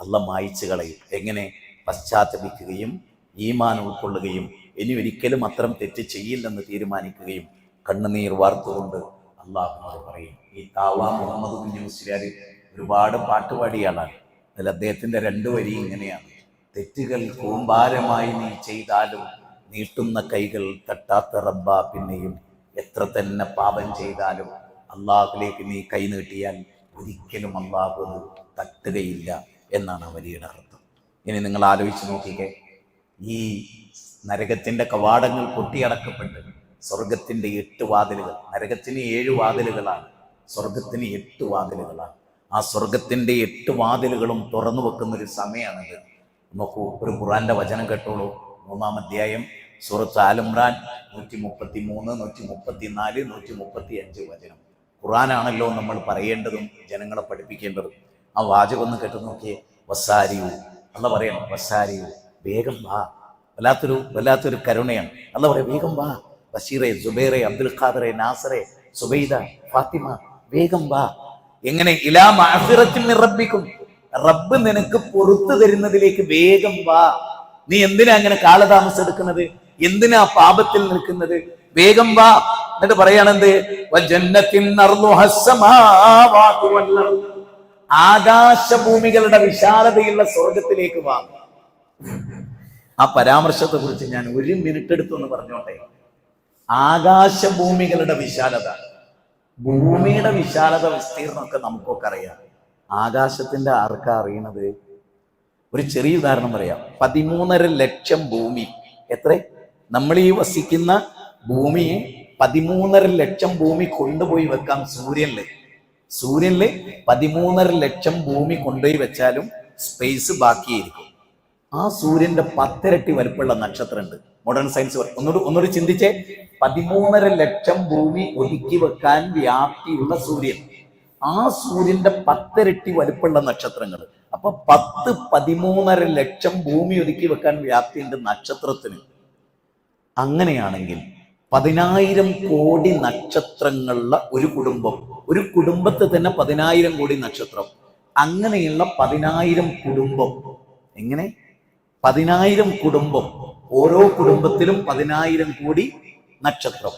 A: അല്ലാഹു മായ്ച്ചു കളയും. എങ്ങനെ? പശ്ചാത്തപിക്കുകയും ഈമാൻ ഉൾക്കൊള്ളുകയും ഇനി ഒരിക്കലും അത്തരം തെറ്റ് ചെയ്യില്ലെന്ന് തീരുമാനിക്കുകയും കണ്ണുനീർ വാർത്തുകൊണ്ട് അള്ളാഹുവിനോട് പറയും. ഈ താവ മുഹമ്മദ് കുഞ്ഞു മുസ്ലിയാർ ഒരുപാട് പാട്ടുപാടിയാളാണ്. അതിൽ അദ്ദേഹത്തിൻ്റെ 2 വരി ഇങ്ങനെയാണ്: തെറ്റുകൾ കൂമ്പാരമായി നീ ചെയ്താലും നീട്ടുന്ന കൈകൾ തട്ടാത്ത റബ്ബ, പിന്നെയും എത്ര തന്നെ പാപം ചെയ്താലും അള്ളാഹുലേക്ക് നീ കൈ നീട്ടിയാൽ ഒരിക്കലും അള്ളാഹു തട്ടുകയില്ല എന്നാണ് ആ വരിയുടെ അർത്ഥം. ഇനി നിങ്ങൾ ആലോചിച്ച് നോക്കിക്കേ, ഈ നരകത്തിൻ്റെ കവാടങ്ങൾ പൊട്ടിയടക്കപ്പെട്ട് സ്വർഗത്തിൻ്റെ 8 വാതിലുകൾ, നരകത്തിന് 7 വാതിലുകളാണ്, സ്വർഗത്തിന് 8 വാതിലുകളാണ്. ആ സ്വർഗത്തിൻ്റെ 8 വാതിലുകളും തുറന്നു വെക്കുന്നൊരു സമയമാണിത്. നോക്കൂ, ഒരു ഖുർആന്റെ വചനം കേട്ടോളൂ. 3-ാം അധ്യായം സൂറത്ത് ആൽ ഇംറാൻ 133, 134, 135 വചനം. ഖുർആനാണല്ലോ നമ്മൾ പറയേണ്ടതും ജനങ്ങളെ പഠിപ്പിക്കേണ്ടതും. ആ വാചകം ഒന്ന് കേട്ടു നോക്കിയേ. വസാരിയു, അല്ലാഹു പറയണം, വസാരിയു, വേഗം വാ. വല്ലാത്തൊരു കരുണയാണ്. അല്ലാഹു പറയാം, വേഗം വാ. ബഷീറെ, സുബൈറെ, അബ്ദുൽ ഖാദറെ, നാസറെ, സുബൈദ, ഫാത്തിമ, വേഗം വാ. എങ്ങനെ? ഇലാ മഅഫിറത്തിൻ മിർ റബ്ബിക്കും, റബ്ബ് നിനക്ക് പുറത്തു തരുന്നതിലേക്ക് വേഗം വാ. നീ എന്തിനാ അങ്ങനെ കാലതാമസം എടുക്കുന്നത്? എന്തിനാ പാപത്തിൽ നിൽക്കുന്നത്? വേഗം വാ. എന്നിട്ട് പറയാണെന്ത്? ആകാശഭൂമികളുടെ വിശാലതയുള്ള സ്വർഗത്തിലേക്ക് വാ. ആ പരാമർശത്തെ കുറിച്ച് ഞാൻ 1 മിനിറ്റ് എടുത്തൊന്ന് പറഞ്ഞോട്ടെ. ആകാശഭൂമികളുടെ വിശാലത, ഭൂമിയുടെ വിശാലത, വിസ്തീർണമൊക്കെ നമുക്കൊക്കെ അറിയാം. ആകാശത്തിന്റെ ആർക്കാ അറിയണത്? ഒരു ചെറിയ ഉദാഹരണം പറയാം. 13.5 ലക്ഷം ഭൂമി. എത്ര? നമ്മൾ ഈ വസിക്കുന്ന ഭൂമിയെ 13.5 ലക്ഷം ഭൂമി കൊണ്ടുപോയി വെക്കാം സൂര്യനില്. 13.5 ലക്ഷം ഭൂമി കൊണ്ടുപോയി വെച്ചാലും സ്പേസ് ബാക്കിയായിരിക്കും. ആ സൂര്യന്റെ 10 ഇരട്ടി വലുപ്പമുള്ള നക്ഷത്രമുണ്ട്. മോഡേൺ സയൻസ് ഒന്നുകൂടി ചിന്തിച്ചേ. 13.5 ലക്ഷം ഭൂമി ഒതുക്കി വെക്കാൻ വ്യാപ്തിയുള്ള സൂര്യൻ. ആ സൂര്യന്റെ 10 ഇരട്ടി വലുപ്പമുള്ള നക്ഷത്രങ്ങൾ. അപ്പൊ 13.5 ലക്ഷം ഭൂമി ഒതുക്കി വെക്കാൻ വ്യാപ്തിയുണ്ട് നക്ഷത്രത്തിന്. അങ്ങനെയാണെങ്കിൽ 10,000 കോടി നക്ഷത്രങ്ങളുള്ള ഒരു കുടുംബം, ഒരു കുടുംബത്തെ തന്നെ 10,000 കോടി നക്ഷത്രം. അങ്ങനെയുള്ള 10,000 കുടുംബം. എങ്ങനെ? 10,000 കുടുംബം, ഓരോ കുടുംബത്തിലും 10,000 കോടി നക്ഷത്രം.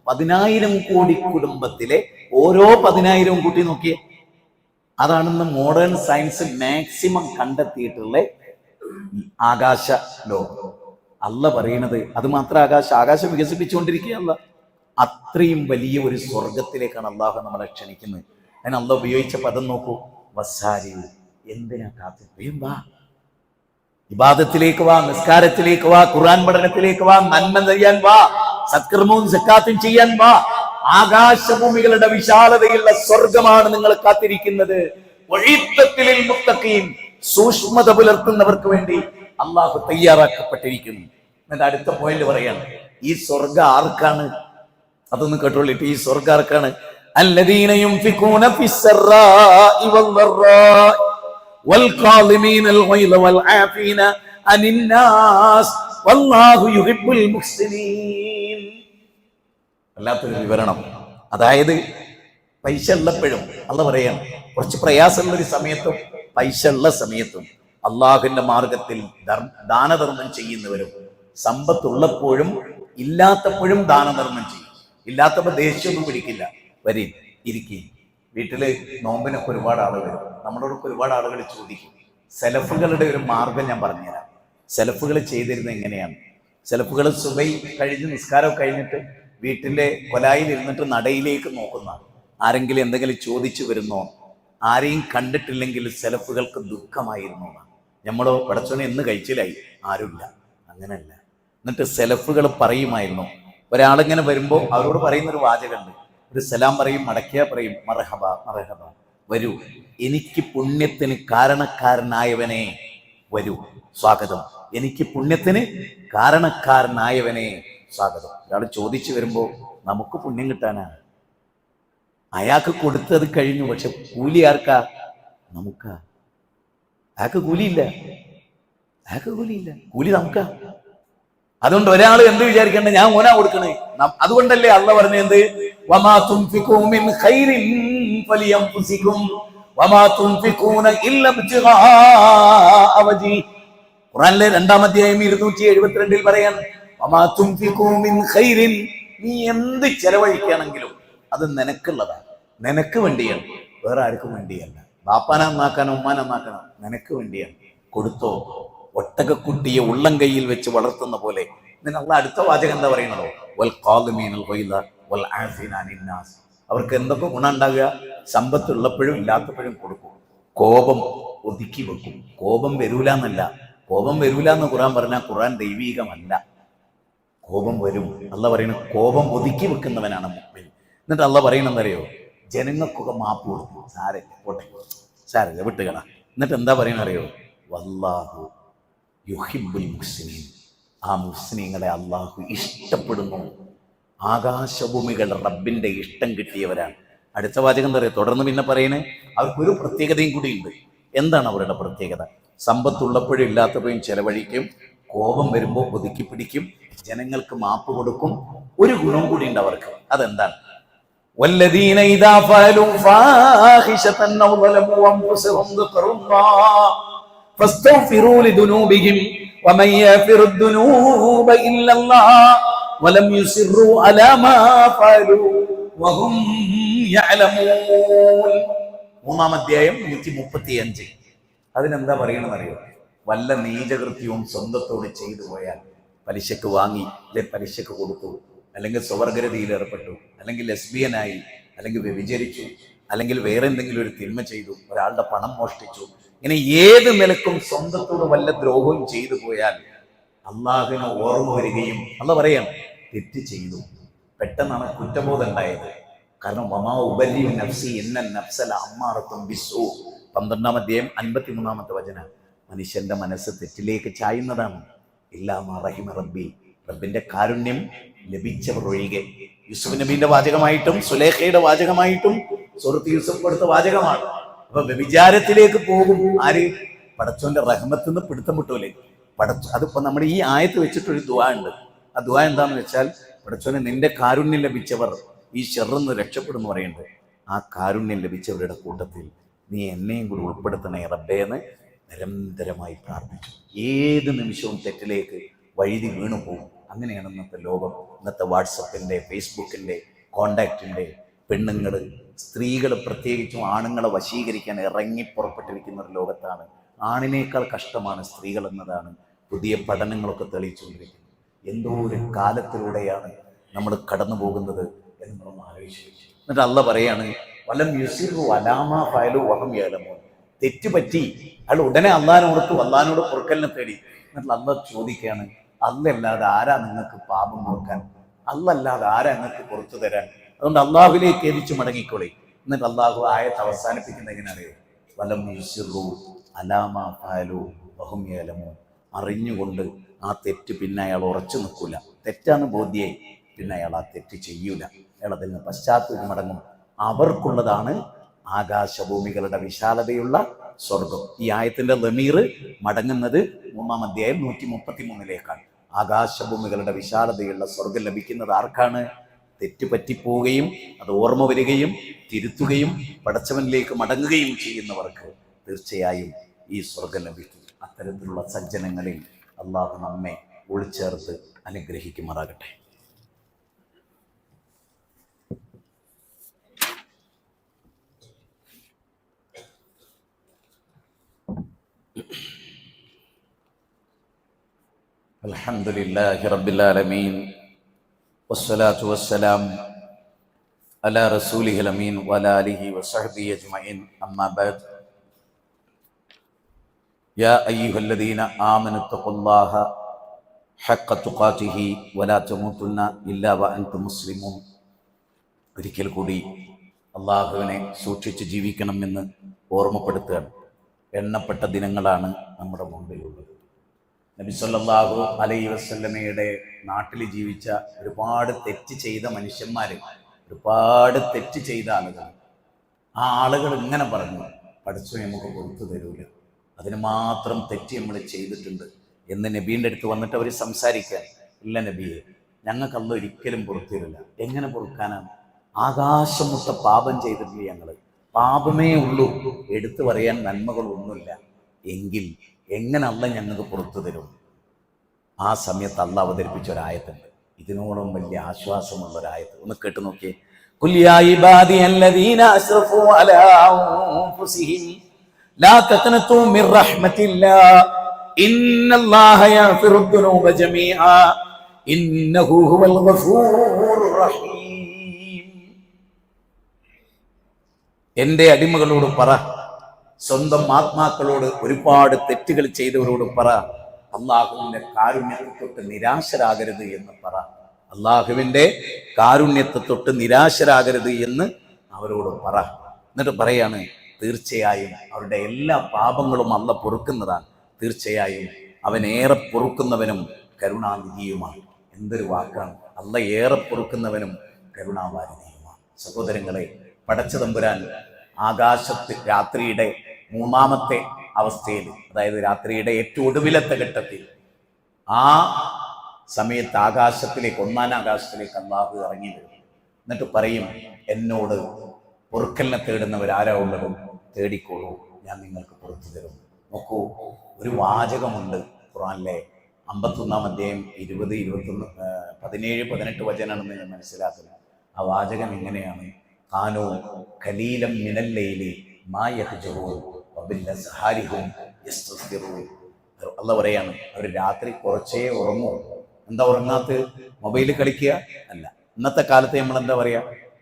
A: 10,000 കോടി കുടുംബത്തിലെ ഓരോ 10,000 കൂട്ടി നോക്കിയേ. അതാണെന്ന് മോഡേൺ സയൻസ് മാക്സിമം കണ്ടെത്തിയിട്ടുള്ള ആകാശ ലോകം. അല്ലാഹു പറയണത് അത് മാത്രം ആകാശം വികസിപ്പിച്ചുകൊണ്ടിരിക്കുകയല്ല, അത്രയും വലിയ ഒരു സ്വർഗത്തിലേക്കാണ് അള്ളാഹു നമ്മളെ ക്ഷണിക്കുന്നത്. അതിന് അള്ളാഹു ഉപയോഗിച്ച പദം നോക്കൂ, വസാരിയു. എന്തിനാ കാത്തിരിക്കും? വാ, ഇബാദത്തിലേക്ക് വാ, നിസ്കാരത്തിലേക്ക് വാ, ഖുർആൻ പഠനത്തിലേക്ക് വാ, നന്മ ചെയ്യാൻ വാ, സത്കർമ്മവും സക്കാത്തും ചെയ്യാൻ വാ. ആകാശഭൂമികളുടെ വിശാലതയുള്ള സ്വർഗമാണ് നിങ്ങൾ കാത്തിരിക്കുന്നത്. സൂക്ഷ്മത പുലർത്തുന്നവർക്ക് വേണ്ടി അള്ളാഹു തയ്യാറാക്കപ്പെട്ടിരിക്കുന്നു. എന്നിട്ട് അടുത്ത പോയിന്റ് പറയാണ്, ഈ സ്വർഗം ആർക്കാണ്? അതൊന്ന് കേട്ടോളിട്ട്. ഈ സ്വർഗം ആർക്കാണ്? الذين ينفقون في السراء والضراء والكاظمين الغيظ والعافين عن الناس والله يحب المحسنين. വല്ലാത്തൊരു വിവരണം. അതായത് പൈസ ഉള്ളപ്പോഴും അല്ല പറയാം, കുറച്ച് പ്രയാസമുള്ള ഒരു സമയത്തും പൈസ ഉള്ള സമയത്തും അള്ളാഹുവിന്റെ മാർഗത്തിൽ ദാനധർമ്മം ചെയ്യുന്നവരും, സമ്പത്തുള്ളപ്പോഴും ഇല്ലാത്തപ്പോഴും ദാനധർമ്മം ചെയ്യും. ഇല്ലാത്തപ്പോൾ ദേഷ്യമൊന്നും പിടിക്കില്ല. വരീ ഇരിക്കും. വീട്ടില് നോമ്പിനൊക്കെ ഒരുപാട് ആളുകൾ വരും. നമ്മളോടൊക്കെ ഒരുപാട് ആളുകൾ ചോദിക്കും. സെലഫുകളുടെ ഒരു മാർഗം ഞാൻ പറഞ്ഞുതരാം. സെലഫുകൾ ചെയ്തിരുന്നത് എങ്ങനെയാണ്? സെലഫുകൾ സുബൈ കഴിഞ്ഞ് നിസ്കാരം കഴിഞ്ഞിട്ട് വീട്ടിലെ കൊലായിൽ ഇരുന്നിട്ട് നടയിലേക്ക് നോക്കുന്ന ആരെങ്കിലും എന്തെങ്കിലും ചോദിച്ചു വരുന്നോ, ആരെയും കണ്ടിട്ടില്ലെങ്കിൽ സെലഫുകൾക്ക് ദുഃഖമായിരുന്നു. നമ്മളോ പടച്ചോനെ എന്ന് കഴിച്ചിലായി, ആരുമില്ല. അങ്ങനെയല്ല. എന്നിട്ട് സെലഫുകൾ പറയുമായിരുന്നു, ഒരാളിങ്ങനെ വരുമ്പോൾ അവരോട് പറയുന്നൊരു വാചകമുണ്ട്. ഒരു സലാം പറയും, മടക്കിയാ പറയും മർഹബ മർഹബ, വരൂ എനിക്ക് പുണ്യത്തിന് കാരണക്കാരനായവനെ, വരൂ സ്വാഗതം, എനിക്ക് പുണ്യത്തിന് കാരണക്കാരനായവനെ സ്വാഗതം. ഒരാൾ ചോദിച്ചു വരുമ്പോൾ നമുക്ക് പുണ്യം കിട്ടാനാണ്. അയാൾക്ക് കൊടുത്തത് കഴിഞ്ഞു, പക്ഷെ കൂലി ആർക്കാ? നമുക്കാ. അയാൾക്ക് കൂലിയില്ല, കൂലി നമുക്കാ. അതുകൊണ്ട് ഒരാൾ എന്ത് വിചാരിക്കണ്ട, ഞാൻ ഓനാ കൊടുക്കണേ. അതുകൊണ്ടല്ലേ അള്ള പറഞ്ഞ എന്ത്, വമാ തുൻഫിഖൂ മിൻ ഖൈരിൻ ഫലിയൻഫുസികും വമാ തുൻഫിഖൂന ഇല്ലാ ഇബ്തിഗാഅ വജ്ഹി. ഖുർആനിലെ 2-ാം അധ്യായം 272 പറയാൻ, വമാ തുൻഫിഖൂ മിൻ ഖൈരിൻ, നീ എന്ത് ചെലവഴിക്കുകയാണെങ്കിലും അത് നിനക്കുള്ളതാണ്, നിനക്ക് വേണ്ടിയാണ്, വേറെ ആർക്കും വേണ്ടിയല്ല. ബാപ്പാനെ നന്നാക്കാനോ ഉമ്മാനെ നന്നാക്കാനോ, നിനക്ക് വേണ്ടിയാണ്. കൊടുത്തോ. ഒട്ടകക്കുട്ടിയെ ഉള്ളം കയ്യിൽ വെച്ച് വളർത്തുന്ന പോലെ. അള്ളാഹ് അടുത്ത വാചകം എന്താ പറയുന്നതോ, വൽ ഖാദിമീനൽ ഗൈദ വൽ ആഫീന അനിൻ നാസ്. അവർക്ക് എന്തൊക്കെ ഗുണം ഉണ്ടാകുക? സമ്പത്ത് ഉള്ളപ്പോഴും ഇല്ലാത്തപ്പോഴും കൊടുക്കും. കോപം ഒതുക്കി വെക്കും. കോപം വരൂല എന്നല്ല, കോപം വരൂല എന്ന് ഖുർആൻ പറഞ്ഞാൽ ഖുർആൻ ദൈവീകമല്ല. കോപം വരും. അള്ളാഹ് പറയുന്നത് കോപം ഒതുക്കി വെക്കുന്നവനാണ് മുഅ്മിൻ. എന്നിട്ട് അള്ളാഹ് പറയണെന്നറിയോ, ജനങ്ങൾക്കൊക്കെ മാപ്പ് കൊടുക്കും. സാരല്ല, പോട്ടെ, സാരല്ല, വിട്ടുകള. എന്നിട്ട് എന്താ പറയണറിയോ, വല്ലാഹു യുഹിബ്ബുൽ മുഹ്സിനീൻ. ആ മുഹ്സിനീങ്ങളെ അള്ളാഹു ഇഷ്ടപ്പെടുന്നു. ആകാശഭൂമികൾ റബ്ബിന്റെ ഇഷ്ടം കിട്ടിയവരാണ്. അടുത്ത വാചകം എന്താ പറയുക? തുടർന്ന് പിന്നെ പറയുന്നത്, അവർക്കൊരു പ്രത്യേകതയും കൂടി ഉണ്ട്. എന്താണ് അവരുടെ പ്രത്യേകത? സമ്പത്തുള്ളപ്പോഴും ഇല്ലാത്തപ്പോഴും ചെലവഴിക്കും, കോപം വരുമ്പോൾ ഒതുക്കി പിടിക്കും, ജനങ്ങൾക്ക് മാപ്പ് കൊടുക്കും. ഒരു ഗുണം കൂടി ഉണ്ട് അവർക്ക്. അതെന്താണ്? വല്ലദീന ഇദാ ഫഅലൂ ഫാഹിശതൻ ഔ ളലമൂ അൻഫുസഹും ദക്കറുല്ലാഹ് ഫസ്തഗ്ഫിറൂ ലിദുനൂബിഹിം വമൻ യഗ്ഫിറു ദുനൂബ ഇല്ലല്ലാഹ് വലം യുസിറൂ അലാ മാ ഫഅലൂ വഹും യഅലമൂൻ. 3-ാം അധ്യായം 135. അതിനെന്താ പറയണമെന്നറിയോ? വല്ല നീചകൃത്യവും സ്വന്തത്തോട് ചെയ്തു പോയാൽ, പലിശക്ക് വാങ്ങി, അല്ലെ പലിശക്ക് കൊടുത്തു, അല്ലെങ്കിൽ സ്വവർഗരതിയിൽ ഏർപ്പെട്ടു, അല്ലെങ്കിൽ ലെസ്ബിയനായി, അല്ലെങ്കിൽ വ്യഭിചരിച്ചു, അല്ലെങ്കിൽ വേറെ എന്തെങ്കിലും ഒരു തിന്മ ചെയ്തു, ഒരാളുടെ പണം മോഷ്ടിച്ചു, ഇങ്ങനെ ഏത് നിലക്കും സ്വന്തത്തോട് വല്ല ദ്രോഹവും ചെയ്തു പോയാൽ അള്ളാഹുവിന് ഓർമ്മ വരികയും, അള്ളാഹ് പറയാം തെറ്റ് ചെയ്തു, പെട്ടെന്നാണ് കുറ്റബോധം ഉണ്ടായത്. കാരണം വമാ ഉബരിഉ നഫ്സി ഇന്ന നഫ്സ ലഅമ്മാറത്തുൻ ബിസ്സൂ. 12-ാം അധ്യായം 53-ാമത്തെ വചനം. മനുഷ്യന്റെ മനസ്സ് തെറ്റിലേക്ക് ചായുന്നതാണ്. ഇല്ലാ മാ റഹിമ റബ്ബി, റബ്ബിന്റെ കാരുണ്യം ലഭിച്ചവർ ഒഴികെ. യൂസുഫ് നബിന്റെ വാചകമായിട്ടും സുലേഖയുടെ വാചകമായിട്ടും സൂറത്ത് യൂസുഫ് കൊടുത്ത വാചകമാണ്. അപ്പൊ വ്യഭിചാരത്തിലേക്ക് പോകും ആര്? പടച്ചോന്റെ റഹ്മത്ത് നിന്ന് പിടുത്തം വിട്ടൂലേ അതിപ്പോ നമ്മുടെ ഈ ആയത്ത് വെച്ചിട്ടൊരു ദുആ ഉണ്ട്. ആ ദുആ എന്താന്ന് വെച്ചാൽ, പടച്ചോനെ നിന്റെ കാരുണ്യം ലഭിച്ചവർ ഈ ഷർറിന്ന് രക്ഷപ്പെടുന്നു പറയുന്നത്. ആ കാരുണ്യം ലഭിച്ചവരുടെ കൂട്ടത്തിൽ നീ എന്നെയും കൂടി ഉൾപ്പെടുത്തണേ റബ്ബേ എന്ന് നിരന്തരമായി പ്രാർത്ഥിച്ചു. ഏത് നിമിഷവും തെറ്റിലേക്ക് വഴുതി വീണു പോകും. അങ്ങനെയാണ് ഇന്നത്തെ ലോകം. ഇന്നത്തെ വാട്സപ്പിൻ്റെ, ഫേസ്ബുക്കിൻ്റെ, കോണ്ടാക്റ്റിൻ്റെ പെണ്ണുങ്ങൾ, സ്ത്രീകൾ പ്രത്യേകിച്ചും ആണുങ്ങളെ വശീകരിക്കാൻ ഇറങ്ങി പുറപ്പെട്ടിരിക്കുന്ന ഒരു ലോകത്താണ്. ആണിനേക്കാൾ കഷ്ടമാണ് സ്ത്രീകൾ എന്നതാണ് പുതിയ പഠനങ്ങളൊക്കെ തെളിയിച്ചുകൊണ്ടിരിക്കുന്നത്. എന്തോ ഒരു കാലത്തിലൂടെയാണ് നമ്മൾ കടന്നു പോകുന്നത് എന്ന് നമ്മൾ ആലോചിച്ചു. എന്നിട്ട് അള്ളാഹ് പറയാണ്, വലം യുസിറു അലാ മാ ഫഅലൂ വഹും യഅലമൂൻ. തെറ്റ് പറ്റി അയാൾ ഉടനെ അള്ളാഹിനോടത്ത് അള്ളാഹിനോട് പൊറുക്കലിനെ തേടി. എന്നിട്ട് അള്ളാഹ് ചോദിക്കുകയാണ്, അല്ലാതെ ആരാ നിങ്ങൾക്ക് പാപം ഓർക്കാൻ? അല്ലാതെ ആരാ നിങ്ങൾക്ക് പുറത്തു തരാൻ? അതുകൊണ്ട് അള്ളാഹുവിലേക്ക് എതിച്ചു മടങ്ങിക്കോളി. എന്നിട്ട് അള്ളാഹു ആയത്ത് അവസാനിപ്പിക്കുന്ന എങ്ങനെ അറിയോ? വലം യുസിറു അലാ മാ ഫഅലൂ വഹും യഅലമൂൻ. അറിഞ്ഞുകൊണ്ട് ആ തെറ്റ് പിന്നെ അയാൾ ഉറച്ചു നിൽക്കൂല. തെറ്റാന്ന് ബോധ്യായി പിന്നെ അയാൾ ആ തെറ്റ് ചെയ്യൂല. അയാൾ അതിൽ നിന്ന് പശ്ചാത്തലം മടങ്ങും. അവർക്കുള്ളതാണ് ആകാശഭൂമികളുടെ വിശാലതയുള്ള സ്വർഗം. ഈ ആയത്തിന്റെ ലമീർ മടങ്ങുന്നത് 3-ാം അധ്യായം 133-ലേക്കാണ്. ആകാശഭൂമികളുടെ വിശാലതയുള്ള സ്വർഗം ലഭിക്കുന്നത് ആർക്കാണ്? തെറ്റ് പറ്റിപ്പോവുകയും അത് ഓർമ്മ വരികയും തിരുത്തുകയും പടച്ചവനിലേക്ക് മടങ്ങുകയും ചെയ്യുന്നവർക്ക് തീർച്ചയായും ഈ സ്വർഗം ലഭിക്കും. അത്തരത്തിലുള്ള സജ്ജനങ്ങളിൽ അള്ളാഹു നമ്മെ ഉൾച്ചേർത്ത് അനുഗ്രഹിക്കുമാറാകട്ടെ. അൽഹംദുലില്ലാഹി റബ്ബിൽ ആലമീൻ വസ്സലാത്തു വസ്സലാം അലാ റസൂലിഹിൽ അമീൻ വഅലാ ആലിഹി വസഹ്ബിഹി അജ്മഈൻ. അമ്മാ ബഅദ്. യാ അയ്യുഹല്ലദീന ആമനു തഖുല്ലാഹ ഹഖ്ക തുഖാതിഹി വലാ തമൂതുന്ന ഇല്ലാ വഅൻതും മുസ്ലിമൂൻ. ഒരിക്കൽ കൂടി അള്ളാഹുവിനെ സൂക്ഷിച്ച് ജീവിക്കണമെന്ന് ഓർമ്മപ്പെടുത്തുകയാണ്. എണ്ണപ്പെട്ട ദിനങ്ങളാണ് നമ്മുടെ മുമ്പിലുള്ളത്. നബി സല്ലല്ലാഹു അലൈഹി വസല്ലമയുടെ നാട്ടിൽ ജീവിച്ച ഒരുപാട് തെറ്റ് ചെയ്ത മനുഷ്യന്മാർ, ഒരുപാട് തെറ്റ് ചെയ്ത ആളുകൾ, ആ ആളുകൾ ഇങ്ങനെ പറഞ്ഞു, പഠിച്ചു നമുക്ക് പുറത്തു തരൂല, അതിന് മാത്രം തെറ്റ് നമ്മൾ ചെയ്തിട്ടുണ്ട് എന്ന് നബീൻ്റെ അടുത്ത് വന്നിട്ട് അവർ സംസാരിക്കാൻ. ഇല്ല നബിയെ, ഞങ്ങൾക്ക് അല്ലാഹു ഒരിക്കലും പുറത്തു തരില്ല. എങ്ങനെ പൊറുക്കാനാണ്? ആകാശം മുട്ട പാപം ചെയ്തിട്ടില്ല, ഞങ്ങൾ പാപമേ ഉള്ളൂ, എടുത്തു പറയാൻ നന്മകളൊന്നുമില്ല. എങ്കിൽ എങ്ങനെ അല്ലാഹു ഞങ്ങൾക്ക് പുറത്തു തരും? ആ സമയത്ത് അല്ലാഹു അവതരിപ്പിച്ച ഒരായത്തുണ്ട്, ഇതിനോളം വലിയ ആശ്വാസമുള്ള ഒരായത്ത്. ഒന്ന് കേട്ടു നോക്കിയേ. ഖുൽ യാ ഇബാദിയല്ലദീന അസ്റഫൂ അലാ അൻഫുസിഹിം ലാ തഖ്നതു മിർ റഹ്മത്തില്ലാഹ് ഇന്നല്ലാഹ യഗ്ഫിറുദ് ദുനൂബ ജമീഅ ഇന്നഹു ഹുവൽ ഗഫൂറുർ റഹീം. എൻ്റെ അടിമകളോട് പറ, സ്വന്തം ആത്മാക്കളോട്, ഒരുപാട് തെറ്റുകൾ ചെയ്തവരോട് പറ, അള്ളാഹുവിന്റെ കാരുണ്യത്തെ തൊട്ട് നിരാശരാകരുത് എന്ന് പറ. അള്ളാഹുവിന്റെ കാരുണ്യത്തെ തൊട്ട് നിരാശരാകരുത് എന്ന് അവരോട് പറ. എന്നിട്ട് പറയാണ്, തീർച്ചയായും അവരുടെ എല്ലാ പാപങ്ങളും അല്ലാഹു പൊറുക്കുന്നതാണ്. തീർച്ചയായും അവൻ ഏറെ പൊറുക്കുന്നവനും കരുണാനിധിയുമാണ്. എന്തൊരു വാക്കാണ്! അല്ലാഹു ഏറെ പൊറുക്കുന്നവനും കരുണാവാരിധിയുമാണ്. സഹോദരങ്ങളെ, പടച്ച തമ്പുരാൻ ആകാശത്ത് രാത്രിയുടെ മൂന്നാമത്തെ അവസ്ഥയിൽ, അതായത് രാത്രിയുടെ ഏറ്റവും ഒടുവിലത്തെ ഘട്ടത്തിൽ, ആ സമയത്ത് ആകാശത്തിലേക്ക്, ഒന്നാം ആകാശത്തിലേക്ക് അല്ലാഹു ഇറങ്ങി വരും. എന്നിട്ട് പറയും, എന്നോട് പൊറുക്കലിനെ തേടുന്നവരാരാ ഉള്ളതും തേടിക്കോളൂ, ഞാൻ നിങ്ങൾക്ക് പുറത്തു തരും. നോക്കൂ, ഒരു വാചകമുണ്ട് ഖുർആനിലെ 51-ാം അധ്യായം 20, 21, 17, 18 വചനാണെന്ന് ഞാൻ മനസ്സിലാക്കുന്നത്. ആ വാചകം ഇങ്ങനെയാണ്: കാനൂ ഖലീലം മിനൽ ലൈലി മാ യഹ്ജഊൻ വബില്ലസ്ഹാരി ഹും യസ്തഗ്ഫിറൂൻ. അല്ലാഹു പറയാണ്, അവർ രാത്രി കുറച്ചേ ഉറങ്ങൂ. എന്താ ഉറങ്ങാത്ത? മൊബൈൽ കളിക്കുക അല്ല. ഇന്നത്തെ കാലത്ത് നമ്മൾ എന്താ പറയാ,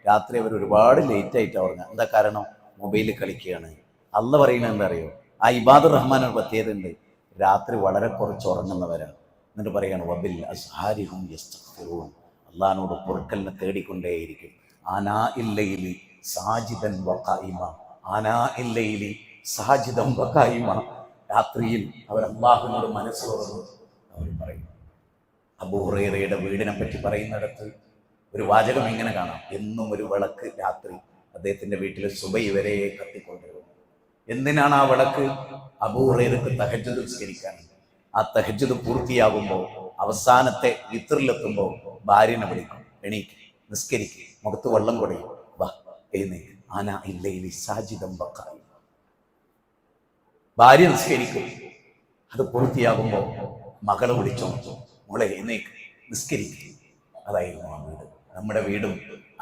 A: രാത്രി അവർ ഒരുപാട് ലേറ്റ് ആയിട്ടാണ് ഉറങ്ങുക. എന്താ കാരണം? മൊബൈൽ കളിക്കുകയാണ്. അല്ലാഹു പറയുന്നത് എന്താ അറിയോ? ആ ഇബാദുർ റഹ്മാൻ ഒരു പ്രത്യേകത ഉണ്ട്, രാത്രി വളരെ കുറച്ച് ഉറങ്ങുന്നവരാണ്. എന്നിട്ട് പറയാണ്, വബിൽ അസ്ഹാരി ഹും യസ്തഗ്ഫിറൂൻ. അള്ളാഹിനോട് പൊറുക്കലിനെ തേടിക്കൊണ്ടേയിരിക്കും. Anna ഇല്ലൈലി സാജിദൻ വഖായിമ, Anna ഇല്ലൈലി സാജിദൻ വഖായിമ. രാത്രിയിൽ അവർ അള്ളാഹുവിനോട് മനസ്സ് തുറന്നു അവർ പറയും. അബൂ ഹുറൈറയുടെ വീടിനെ പറ്റി പറയുന്നിടത്ത് ഒരു വാചകം ഇങ്ങനെ കാണാം: എന്നും ഒരു വിളക്ക് രാത്രി അദ്ദേഹത്തിന്റെ വീട്ടിൽ സുബഹി വരെ കത്തിക്കൊണ്ടിരുന്നു. എന്തിനാണ് ആ വിളക്ക്? അബൂ ഹുറൈറക്ക് തഹജ്ജുദ് നിസ്കരിക്കാൻ. ആ തഹജ്ജുദ് പൂർത്തിയാകുമ്പോൾ, അവസാനത്തെ വിത്റിലെത്തുമ്പോൾ ഭാര്യനെ വിളിക്കും, എണീക്ക്, നിസ്കരിക്ക്, മുഖത്ത് വെള്ളം കൊടയും, വാ എഴുന്നേക്ക്, ആനാ ഇല്ലൈലി സാജിദൻ വഖായിമ. ഭാര്യ നിസ്കരിക്കും. അത് പൂർത്തിയാകുമ്പോൾ മകളെ വിളിച്ചോ, മോളെ എഴുന്നേക്ക്, നിസ്കരിക്ക്. അതായിരുന്നു ആ വീട്. നമ്മുടെ വീടും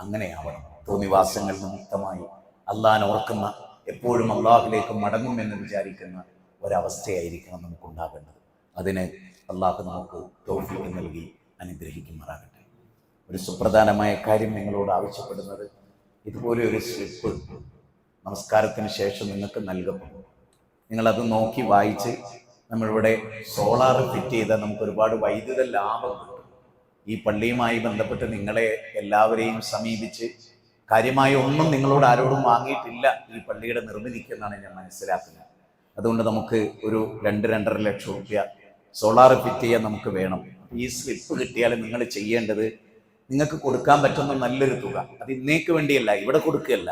A: അങ്ങനെയാവണം. തോന്നിവാസങ്ങൾ നിമിത്തമായി അള്ളാഹിനെ ഓർക്കുന്ന, എപ്പോഴും അള്ളാഹുലേക്ക് മടങ്ങുമെന്ന് വിചാരിക്കുന്ന ഒരവസ്ഥയായിരിക്കണം നമുക്കുണ്ടാകേണ്ടത്. അതിന് അള്ളാഹു നമുക്ക് തൗഫീഖ് നൽകി അനുഗ്രഹിക്കുമാറാകട്ടെ. ഒരു സുപ്രധാനമായ കാര്യം നിങ്ങളോട് ആവശ്യപ്പെടുന്നത്, ഇതുപോലെ ഒരു സ്ലിപ്പ് നമസ്കാരത്തിന് ശേഷം നിങ്ങൾക്ക് നൽകപ്പെടും. നിങ്ങളത് നോക്കി വായിച്ച്, നമ്മളിവിടെ സോളാർ ഫിറ്റ് ചെയ്താൽ നമുക്ക് ഒരുപാട് വൈദ്യുത ലാഭം കിട്ടും. ഈ പള്ളിയുമായി ബന്ധപ്പെട്ട് നിങ്ങളെ എല്ലാവരെയും സമീപിച്ച് കാര്യമായ ഒന്നും നിങ്ങളോട് ആരോടും വാങ്ങിയിട്ടില്ല ഈ പള്ളിയുടെ നിർമ്മിതിക്ക് എന്നാണ് ഞാൻ മനസ്സിലാക്കുന്നത്. അതുകൊണ്ട് നമുക്ക് ഒരു 2-2.5 ലക്ഷം രൂപ സോളാർ ഫിറ്റ് ചെയ്യാൻ നമുക്ക് വേണം. ഈ സ്ലിപ്പ് കിട്ടിയാൽ നിങ്ങൾ ചെയ്യേണ്ടത്, നിങ്ങൾക്ക് കൊടുക്കാൻ പറ്റുന്ന നല്ലൊരു തുക, അത് ഇന്നേക്ക് വേണ്ടിയല്ല, ഇവിടെ കൊടുക്കുകയല്ല,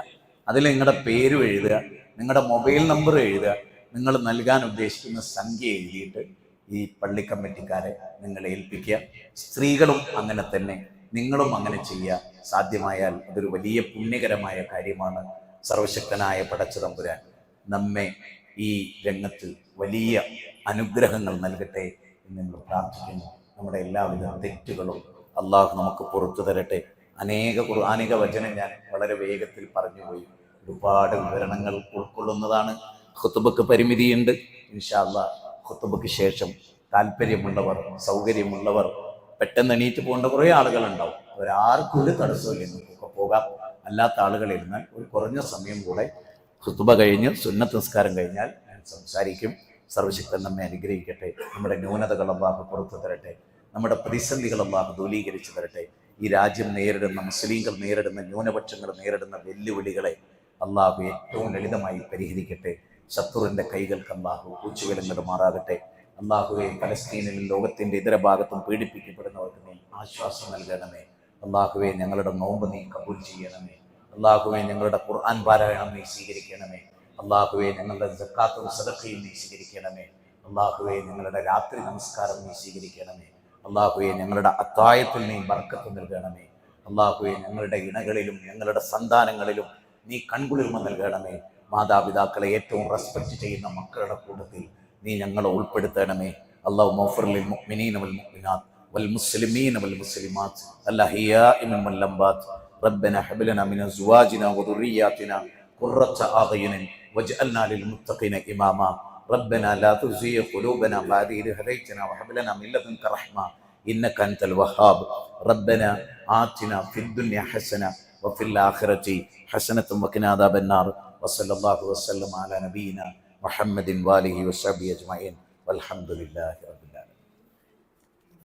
A: അതിൽ നിങ്ങളുടെ പേരും എഴുതുക, നിങ്ങളുടെ മൊബൈൽ നമ്പർ എഴുതുക, നിങ്ങൾ നൽകാൻ ഉദ്ദേശിക്കുന്ന സംഖ്യ എഴുതിയിട്ട് ഈ പള്ളി കമ്മിറ്റിക്കാരെ നിങ്ങൾ ഏൽപ്പിക്കുക. സ്ത്രീകളും അങ്ങനെ തന്നെ, നിങ്ങളും അങ്ങനെ ചെയ്യുക. സാധ്യമായാൽ അതൊരു വലിയ പുണ്യകരമായ കാര്യമാണ്. സർവശക്തനായ പടച്ചതമ്പുരാൻ നമ്മെ ഈ രംഗത്ത് വലിയ അനുഗ്രഹങ്ങൾ നൽകട്ടെ എന്ന് നമ്മൾ പ്രാർത്ഥിക്കുന്നു. നമ്മുടെ എല്ലാവിധ തെറ്റുകളും അള്ളാഹു നമുക്ക് പുറത്തു തരട്ടെ. അനേക വചനം ഞാൻ വളരെ വേഗത്തിൽ പറഞ്ഞുപോയി. ഒരുപാട് വിവരണങ്ങൾ ഉൾക്കൊള്ളുന്നതാണ്. ഖുതുബക്ക് പരിമിതിയുണ്ട്. ഇൻഷാ അല്ലാഹ് ഖുതുബക്ക് ശേഷം താല്പര്യമുള്ളവർ, സൗകര്യമുള്ളവർ, പെട്ടെന്ന് എണീറ്റ് പോകേണ്ട കുറേ ആളുകളുണ്ടാവും. അവരാർക്കും ഒരു തടസ്സമില്ല, നിങ്ങൾക്കൊക്കെ പോകാം. അല്ലാത്ത ആളുകളിരുന്നാൽ ഒരു കുറഞ്ഞ സമയം കൂടെ ഖുതുബ കഴിഞ്ഞ് സുന്നത്ത് നിസ്കാരം കഴിഞ്ഞാൽ ഞാൻ സംസാരിക്കും. സർവശക്തൻ നമ്മെ അനുഗ്രഹിക്കട്ടെ. നമ്മുടെ ന്യൂനതകൾ അല്ലാഹു പുറത്തു തരട്ടെ. നമ്മുടെ പ്രതിസന്ധികൾ അല്ലാഹു ദൂരീകരിച്ചു തരട്ടെ. ഈ രാജ്യം നേരിടുന്ന, മുസ്ലിങ്ങൾ നേരിടുന്ന, ന്യൂനപക്ഷങ്ങൾ നേരിടുന്ന വെല്ലുവിളികളെ അല്ലാഹു ഏറ്റവും ലളിതമായി പരിഹരിക്കട്ടെ. ശത്രുവിൻ്റെ കൈകൾക്ക് അല്ലാഹു ഊച്ചുവിലങ്ങിടുമാറാകട്ടെ. അല്ലാഹുവെ, പലസ്തീനിലും ലോകത്തിൻ്റെ ഇതര ഭാഗത്തും പീഡിപ്പിക്കപ്പെടുന്നവർക്ക് നീ ആശ്വാസം നൽകണമേ. അല്ലാഹുവെ, ഞങ്ങളുടെ നോമ്പ് നീ കബൂൽ ചെയ്യണമേ. അല്ലാഹുവെ, ഞങ്ങളുടെ ഖുർആൻ പാരായണം നീ സ്വീകരിക്കണമേ. അല്ലാഹുവെ, ഞങ്ങളുടെ സക്കാത്തും സദഖയും നീ സ്വീകരിക്കണമേ. അല്ലാഹുവെ, ഞങ്ങളുടെ രാത്രി നമസ്കാരം നീ സ്വീകരിക്കണമേ. അല്ലാഹുവെ, ഞങ്ങളുടെ അത്തായത്തിൽ നീ ബർക്കത്ത് നൽകണമേ. അല്ലാഹുവെ, ഞങ്ങളുടെ ഇണകളിലും ഞങ്ങളുടെ സന്താനങ്ങളിലും നീ കൺകുളിർമ നൽകണമേ. മാതാപിതാക്കളെ ഏറ്റവും റെസ്പെക്റ്റ് ചെയ്യുന്ന മക്കളുടെ കൂട്ടത്തിൽ നീ ഞങ്ങളെ ഉൾപ്പെടുത്തണമേ. അല്ലാഹുമ്മ ഗ്ഫിർ ലിൽ മുഅ്മിനീന വൽ മുഅ്മിനാത്ത് വൽ മുസ്ലിമീന വൽ മുസ്ലിമാത്ത് അൽഅഹ്യാഇ മിൻഹും വൽ അംവാത്ത്. റബ്ബനാ ഹബ് ലനാ മിൻ അസ്വാജിനാ വദുർരിയ്യാതിനാ ഖുർറത അഅ്യുനിൻ വജ്അൽനാ ലിൽ മുത്തഖീന ഇമാമാ. റബ്ബനാ ലാ തുസിഗ് ഖുലൂബനാ ബഅദ ഇദ് ഹദൈതനാ വഹബ് ലനാ മിൻ ലദുൻക റഹ്മ ഇന്നക അൻതൽ വഹാബ്. റബ്ബനാ ആതിനാ ഫിദ് ദുനിയ ഹസന വഫിൽ ആഖിറതി ഹസനത വഖിനാ അദാബന്നാർ. വസല്ലല്ലാഹു വസല്ലം അലാ നബിയിനാ മുഹമ്മദിൻ വാലിഹി വസഹ്ബിഹി അജ്മഈൻ വൽഹംദുലില്ലാഹി റബ്ബിൽ